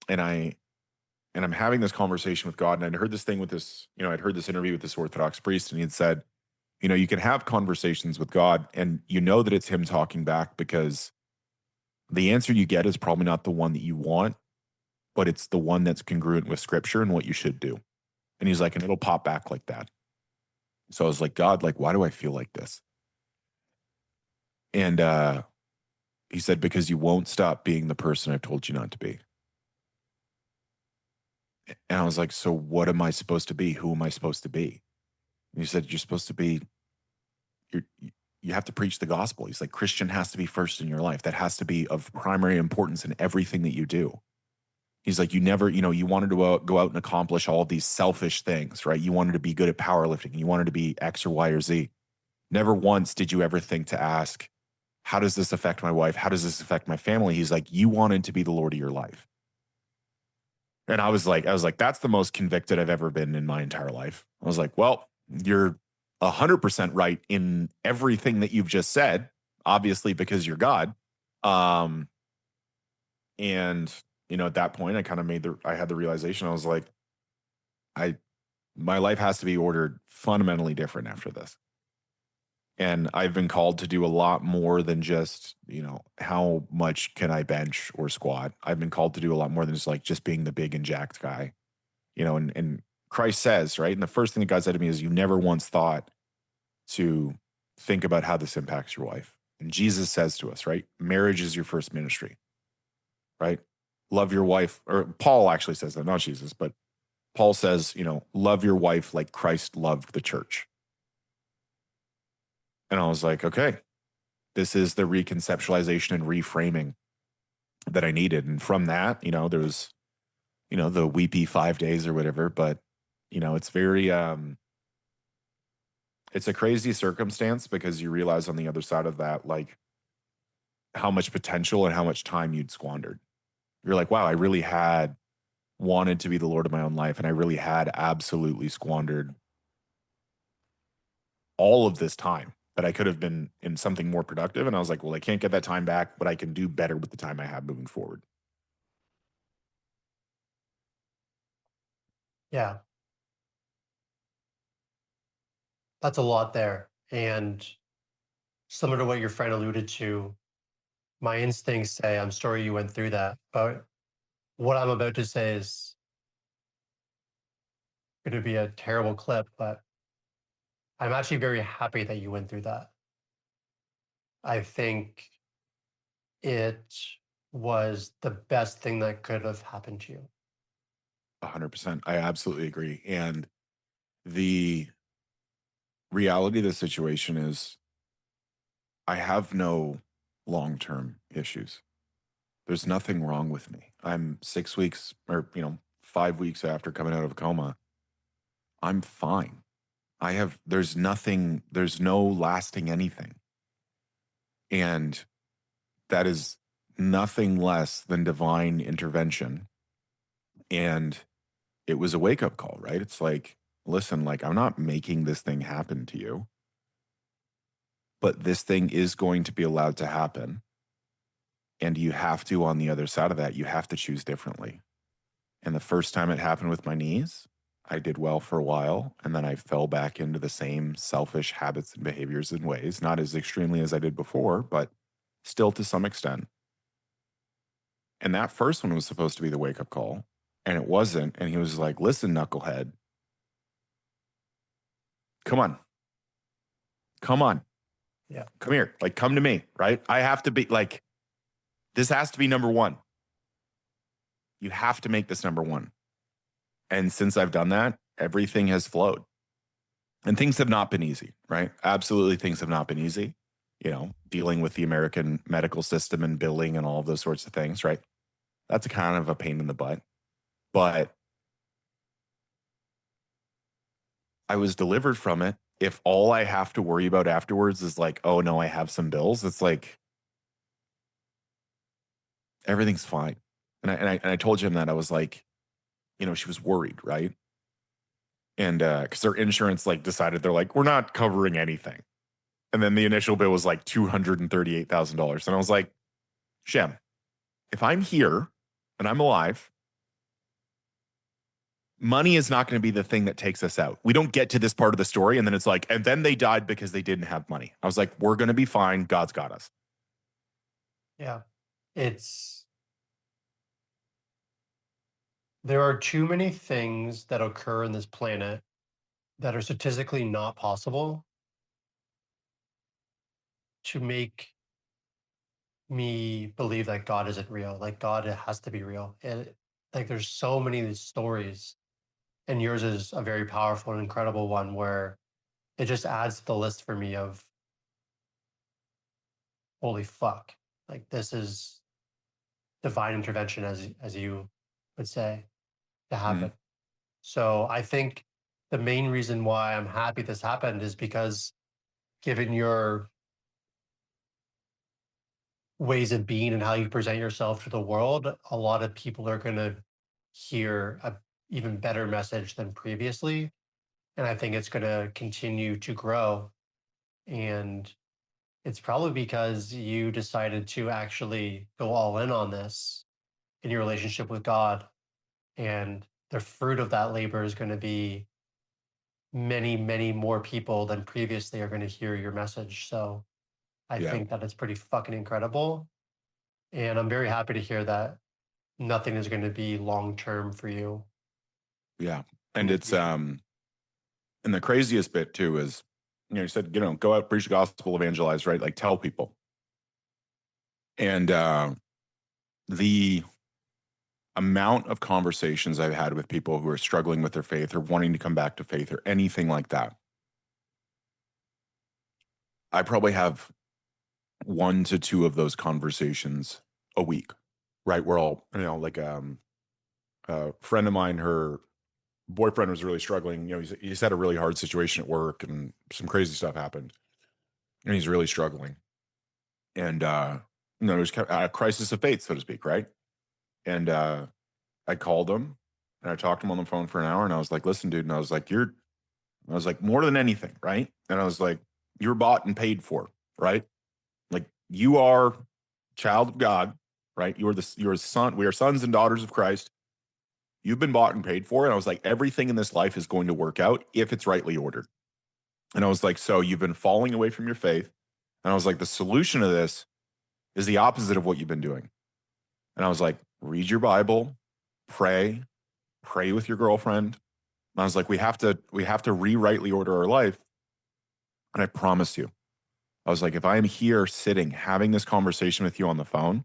B: And I'm having this conversation with God, and I'd heard this thing with this, I'd heard this interview with this Orthodox priest, and he had said, you can have conversations with God and that it's him talking back because the answer you get is probably not the one that you want, but it's the one that's congruent with scripture and what you should do. And he's like, and it'll pop back like that. So I was like, God, like, why do I feel like this? And he said, because you won't stop being the person I've told you not to be. And I was like, so what am I supposed to be? Who am I supposed to be? And he said, you're supposed to be, you have to preach the gospel. He's like, Christian has to be first in your life. That has to be of primary importance in everything that you do. He's like, you never, you wanted to go out and accomplish all of these selfish things, right? You wanted to be good at powerlifting. You wanted to be X or Y or Z. Never once did you ever think to ask, how does this affect my wife? How does this affect my family? He's like, you wanted to be the Lord of your life. And I was like, that's the most convicted I've ever been in my entire life. I was like, well, you're 100% right in everything that you've just said, obviously, because you're God. And, at that point, I kind of I had the realization. I was like, my life has to be ordered fundamentally different after this. And I've been called to do a lot more than just, how much can I bench or squat? I've been called to do a lot more than just being the big and jacked guy. And Christ says, right? And the first thing that God said to me is, you never once thought to think about how this impacts your wife. And Jesus says to us, right? Marriage is your first ministry, right? Love your wife, or Paul actually says that, not Jesus, but Paul says, love your wife like Christ loved the church. And I was like, okay, this is the reconceptualization and reframing that I needed. And from that, there was, the weepy 5 days or whatever, but it's very, it's a crazy circumstance because you realize on the other side of that, like how much potential and how much time you'd squandered. You're like, wow, I really had wanted to be the Lord of my own life. And I really had absolutely squandered all of this time that I could have been in something more productive. And I was like, well, I can't get that time back, but I can do better with the time I have moving forward.
A: Yeah, that's a lot there. And similar to what your friend alluded to, my instincts say, I'm sorry you went through that. But what I'm about to say is going to be a terrible clip, but I'm actually very happy that you went through that. I think it was the best thing that could have happened to you.
B: 100%. I absolutely agree. And the reality of the situation is I have no long-term issues. There's nothing wrong with me. I'm 6 weeks or, 5 weeks after coming out of a coma. I'm fine. There's nothing, there's no lasting anything. And that is nothing less than divine intervention. And it was a wake up call, right? It's like, listen, like, I'm not making this thing happen to you, but this thing is going to be allowed to happen. And you have to, on the other side of that, you have to choose differently. And the first time it happened with my knees, I did well for a while. And then I fell back into the same selfish habits and behaviors and ways, not as extremely as I did before, but still to some extent. And that first one was supposed to be the wake up call, and it wasn't. And he was like, listen, knucklehead, come on, come on,
A: Yeah.
B: come here, like, come to me, right? I have to be like, this has to be number one. You have to make this number one. And since I've done that, everything has flowed. And things have not been easy, right? Absolutely, things have not been easy. Dealing with the American medical system and billing and all of those sorts of things, right? That's a kind of a pain in the butt. But I was delivered from it. If all I have to worry about afterwards is like, oh no, I have some bills, it's like everything's fine. And I told him that. I was like, she was worried, right? And because their insurance like decided, they're like, we're not covering anything. And then the initial bill was like $238,000. And I was like, Shem, if I'm here and I'm alive, money is not going to be the thing that takes us out. We don't get to this part of the story and then it's like, and then they died because they didn't have money. I was like, we're going to be fine. God's got us.
A: Yeah. There are too many things that occur in this planet that are statistically not possible to make me believe that God isn't real. Like God, it has to be real. Like there's so many of these stories, and yours is a very powerful and incredible one where it just adds to the list for me of holy fuck. Like this is divine intervention, as you would say, to
B: Mm.
A: happen. So I think the main reason why I'm happy this happened is because given your ways of being and how you present yourself to the world, a lot of people are going to hear a even better message than previously. And I think it's going to continue to grow. And it's probably because you decided to actually go all in on this in your relationship with God. And the fruit of that labor is going to be many, many more people than previously are going to hear your message. So I
B: Yeah.
A: think that it's pretty fucking incredible. And I'm very happy to hear that nothing is going to be long term for you
B: Yeah.
A: in
B: And
A: the
B: it's,
A: future.
B: and the craziest bit too is, you said, go out, preach the gospel, evangelize, right? Like tell people. And the amount of conversations I've had with people who are struggling with their faith or wanting to come back to faith or anything like that, I probably have 1 to 2 of those conversations a week, right? We're all, like a friend of mine, her boyfriend was really struggling. He's had a really hard situation at work and some crazy stuff happened and he's really struggling. And, there's kind of a crisis of faith, so to speak, right? And I called him and I talked to him on the phone for an hour and I was like, listen, dude. And I was like, more than anything, right? And I was like, you're bought and paid for, right? Like you are child of God, right? You're a son. We are sons and daughters of Christ. You've been bought and paid for. And I was like, everything in this life is going to work out if it's rightly ordered. And I was like, so you've been falling away from your faith. And I was like, the solution to this is the opposite of what you've been doing. And I was like, read your Bible, pray, pray with your girlfriend. And I was like, we have to rightly order our life. And I promise you, I was like, if I am here sitting having this conversation with you on the phone,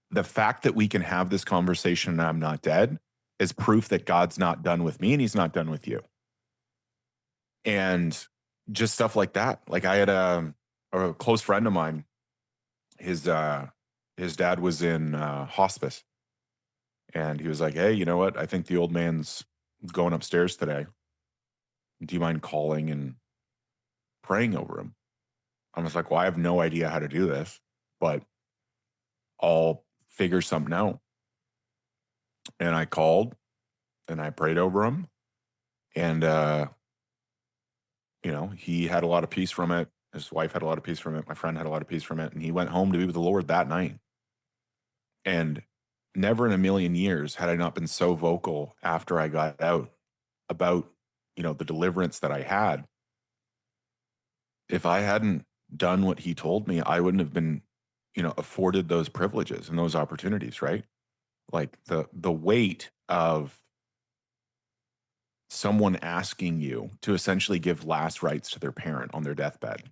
B: the fact that we can have this conversation and I'm not dead is proof that God's not done with me and he's not done with you. And just stuff like that. Like I had a close friend of mine, his dad was in hospice. And he was like, hey, you know what? I think the old man's going upstairs today. Do you mind calling and praying over him? I was like, well, I have no idea how to do this, but I'll figure something out. And I called and I prayed over him. And, he had a lot of peace from it. His wife had a lot of peace from it. My friend had a lot of peace from it. And he went home to be with the Lord that night. And never in a million years had I not been so vocal after I got out about, the deliverance that I had. If I hadn't done what he told me, I wouldn't have been, afforded those privileges and those opportunities, right? Like the weight of someone asking you to essentially give last rites to their parent on their deathbed,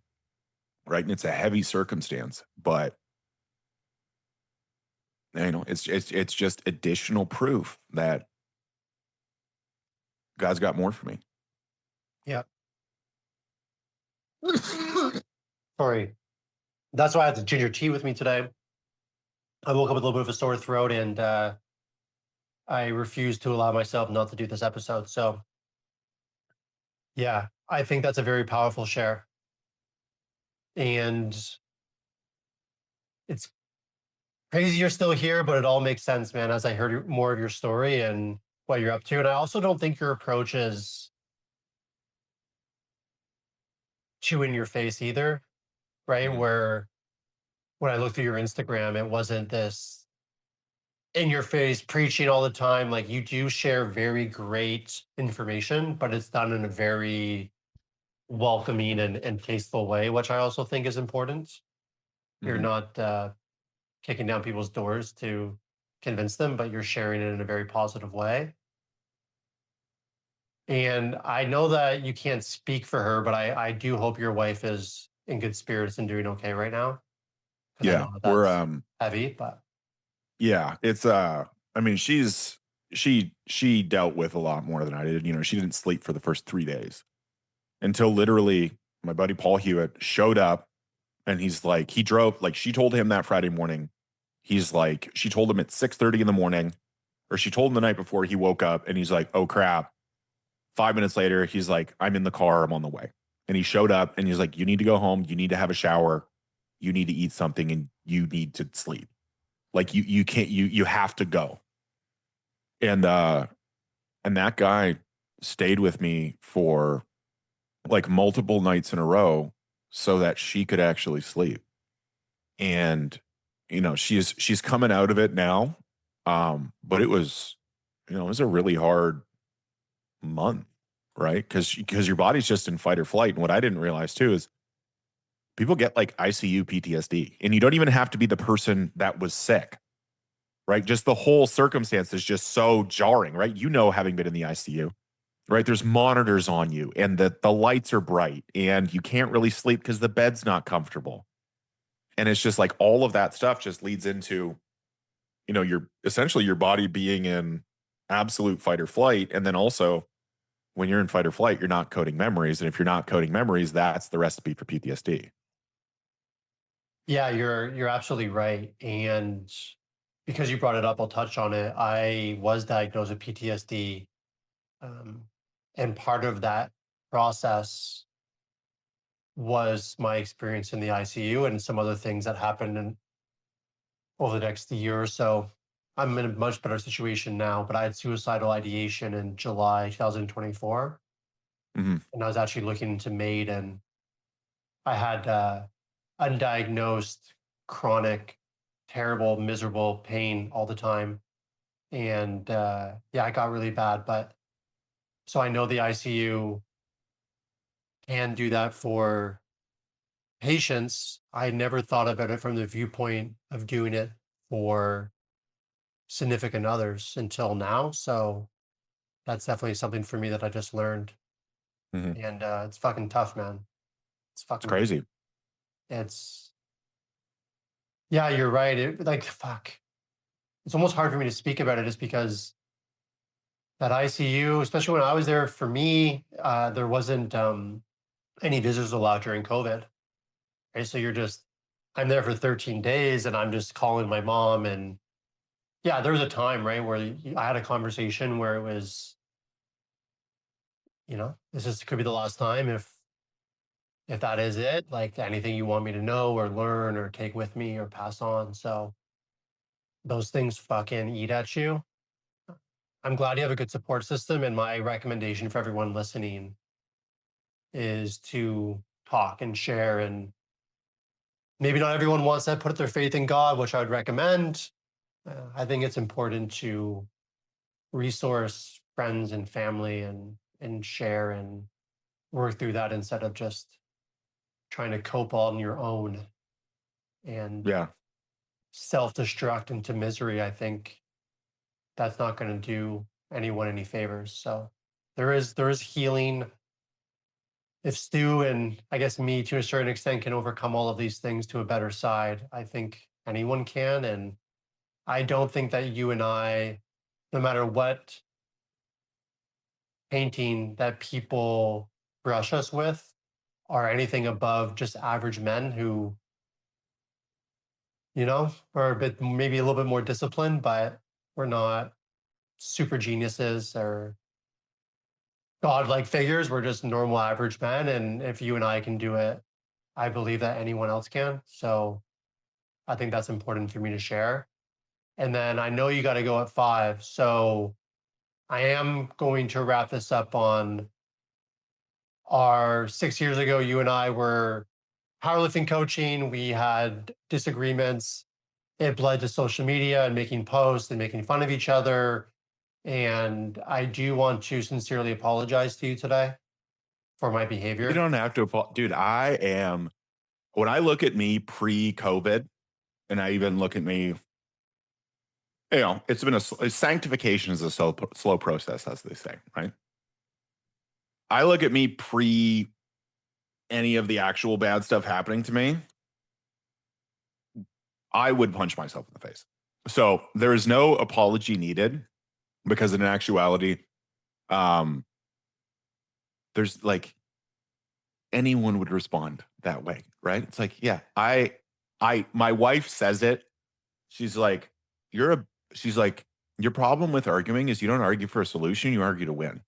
B: right? And it's a heavy circumstance, but it's just additional proof that God's got more for me.
A: Yeah. Sorry. That's why I had the ginger tea with me today. I woke up with a little bit of a sore throat and I refuse to allow myself not to do this episode. So, yeah, I think that's a very powerful share. And it's crazy you're still here, but it all makes sense, man, as I heard more of your story and what you're up to. And I also don't think your approach is too in your face either, right?
B: Mhm.
A: Where when I looked through your Instagram, it wasn't this in your face preaching all the time. Like you do share very great information, but it's done in a very welcoming and tasteful way, which I also think is important. You're
B: Mhm.
A: not kicking down people's doors to convince them, but you're sharing it in a very positive way. And I know that you can't speak for her, but I do hope your wife is in good spirits and doing okay right now. Because I
B: Yeah,
A: know that
B: we're
A: that's heavy, but
B: yeah, it's I mean, she dealt with a lot more than I did. She didn't sleep for the first 3 days until literally my buddy Paul Hewitt showed up and he's like he drove like she told him that Friday morning. He's like she told him at 6:30 in the morning or she told him the night before he woke up and he's like, "Oh crap." 5 minutes later, he's like, "I'm in the car, I'm on the way." And he showed up and he's like, "You need to go home, you need to have a shower, you need to eat something and you need to sleep." Like you can't you have to go. And that guy stayed with me for like multiple nights in a row so that she could actually sleep. And she's coming out of it now. But it was a really hard month. right? Because your body's just in fight or flight. And what I didn't realize too is people get like ICU PTSD, and you don't even have to be the person that was sick, right? Just the whole circumstance is just so jarring, right? You know, having been in the ICU, right? There's monitors on you, and the lights are bright, and you can't really sleep because the bed's not comfortable. And it's just like all of that stuff just leads into, your essentially your body being in absolute fight or flight. And then also when you're in fight or flight, you're not coding memories. And if you're not coding memories, that's the recipe for PTSD.
A: Yeah, you're absolutely right. And because you brought it up, I'll touch on it. I was diagnosed with PTSD, um, and part of that process was my experience in the ICU and some other things that happened over the next year or so. I'm in a much better situation now, but I had suicidal ideation in July 2024,
B: Hmm.
A: and I was actually looking into MAID, and I had undiagnosed chronic, terrible, miserable pain all the time. And yeah, it got really bad. But so I know the ICU can do that for patients. I never thought about it from the viewpoint of doing it for significant others until now. So that's definitely something for me that I just learned.
B: Hmm.
A: And it's fucking tough, man. It's
B: It's
A: fucking,
B: crazy.
A: it's, yeah, you're right. Like, fuck. It's almost hard for me to speak about it just because that ICU, especially when I was there, for me, there wasn't any visitors allowed during COVID. Right. So I'm there for 13 days and I'm just calling my mom. And yeah, there was a time, right, where I had a conversation where it was, this is could be the last time if that is it, like anything you want me to know or learn or take with me or pass on. So those things fucking eat at you. I'm glad you have a good support system. And my recommendation for everyone listening is to talk and share. And maybe not everyone wants to put their faith in God, which I would recommend. I think it's important to resource friends and family and share and work through that instead of just trying to cope on your own and
B: Yeah.
A: self-destruct into misery. I think that's not going to do anyone any favors. So there is healing. If Stu and I guess me to a certain extent can overcome all of these things to a better side, I think anyone can. And I don't think that you and I, no matter what painting that people brush us with, are anything above just average men who, are a bit, maybe a little bit more disciplined, but we're not super geniuses or godlike figures. We're just normal average men. And if you and I can do it, I believe that anyone else can. So I think that's important for me to share. And then I know you got to go at 5. So I am going to wrap this up on our 6 years ago. You and I were powerlifting coaching. We had disagreements. It led to social media and making posts and making fun of each other. And I do want to sincerely apologize to you today for my
B: You
A: behavior.
B: don't have to, dude. When I look at me pre COVID, and I even look at me, it's been sanctification is a slow process, as they say, right? I look at me pre any of the actual bad stuff happening to me, I would punch myself in the face. So there is no apology needed because in actuality, um, there's like anyone would respond that way, right? It's like, yeah, my wife says it. She's like, she's like, your problem with arguing is you don't argue for a solution, you argue to win.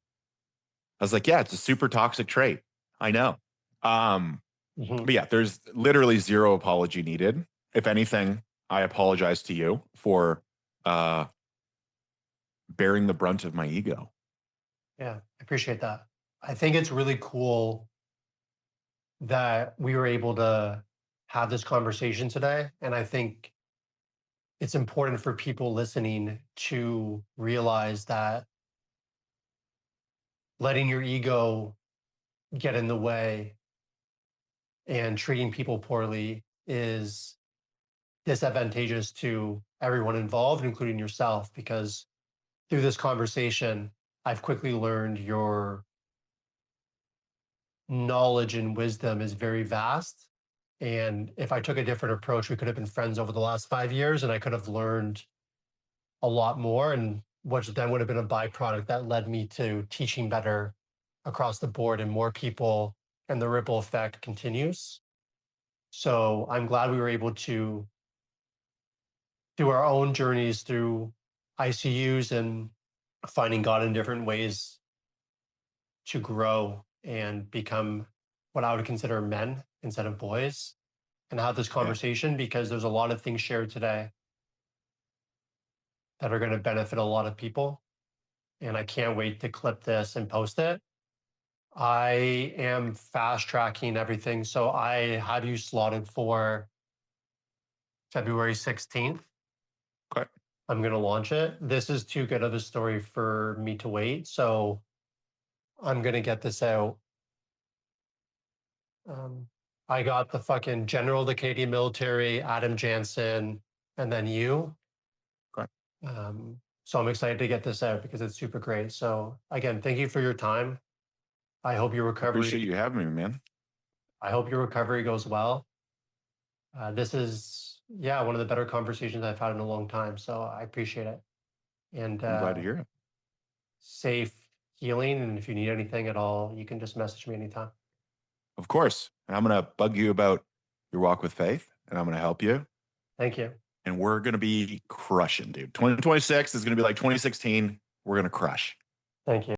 B: I was like, yeah, it's a super toxic trait. I know. Um,
A: Mhm.
B: but yeah, there's literally zero apology needed. If anything, I apologize to you for uh, bearing the brunt of my ego.
A: Yeah, I appreciate that. I think it's really cool that we were able to have this conversation today. And I think it's important for people listening to realize that letting your ego get in the way and treating people poorly is disadvantageous to everyone involved, including yourself, because through this conversation, I've quickly learned your knowledge and wisdom is very vast. And if I took a different approach, we could have been friends over the last 5 years and I could have learned a lot more, and which then would have been a byproduct that led me to teaching better across the board and more people, and the ripple effect continues. So I'm glad we were able to do our own journeys through ICUs and finding God in different ways to grow and become what I would consider men instead of boys, and have this conversation, because there's a lot of things shared today that are going to benefit a lot of people. And I can't wait to clip this and post it. I am fast tracking everything. So I had you slotted for February 16th.
B: Okay.
A: I'm going to launch it. This is too good of a story for me to wait. So I'm going to get this out. I got the fucking general of the Canadian military, Adam Jansen, and then you.
B: Okay.
A: So I'm excited to get this out because it's super great. So again, thank you for your time. I hope your recovery.
B: Appreciate you having me, man.
A: I hope your recovery goes well. This is, one of the better conversations I've had in a long time. So I appreciate it. And
B: I'm glad to hear it.
A: Safe healing. And if you need anything at all, you can just message me anytime.
B: Of course. And I'm going to bug you about your walk with faith, and I'm going to help you.
A: Thank you.
B: And we're going to be crushing, dude. 2026 is going to be like 2016. We're going to crush.
A: Thank you.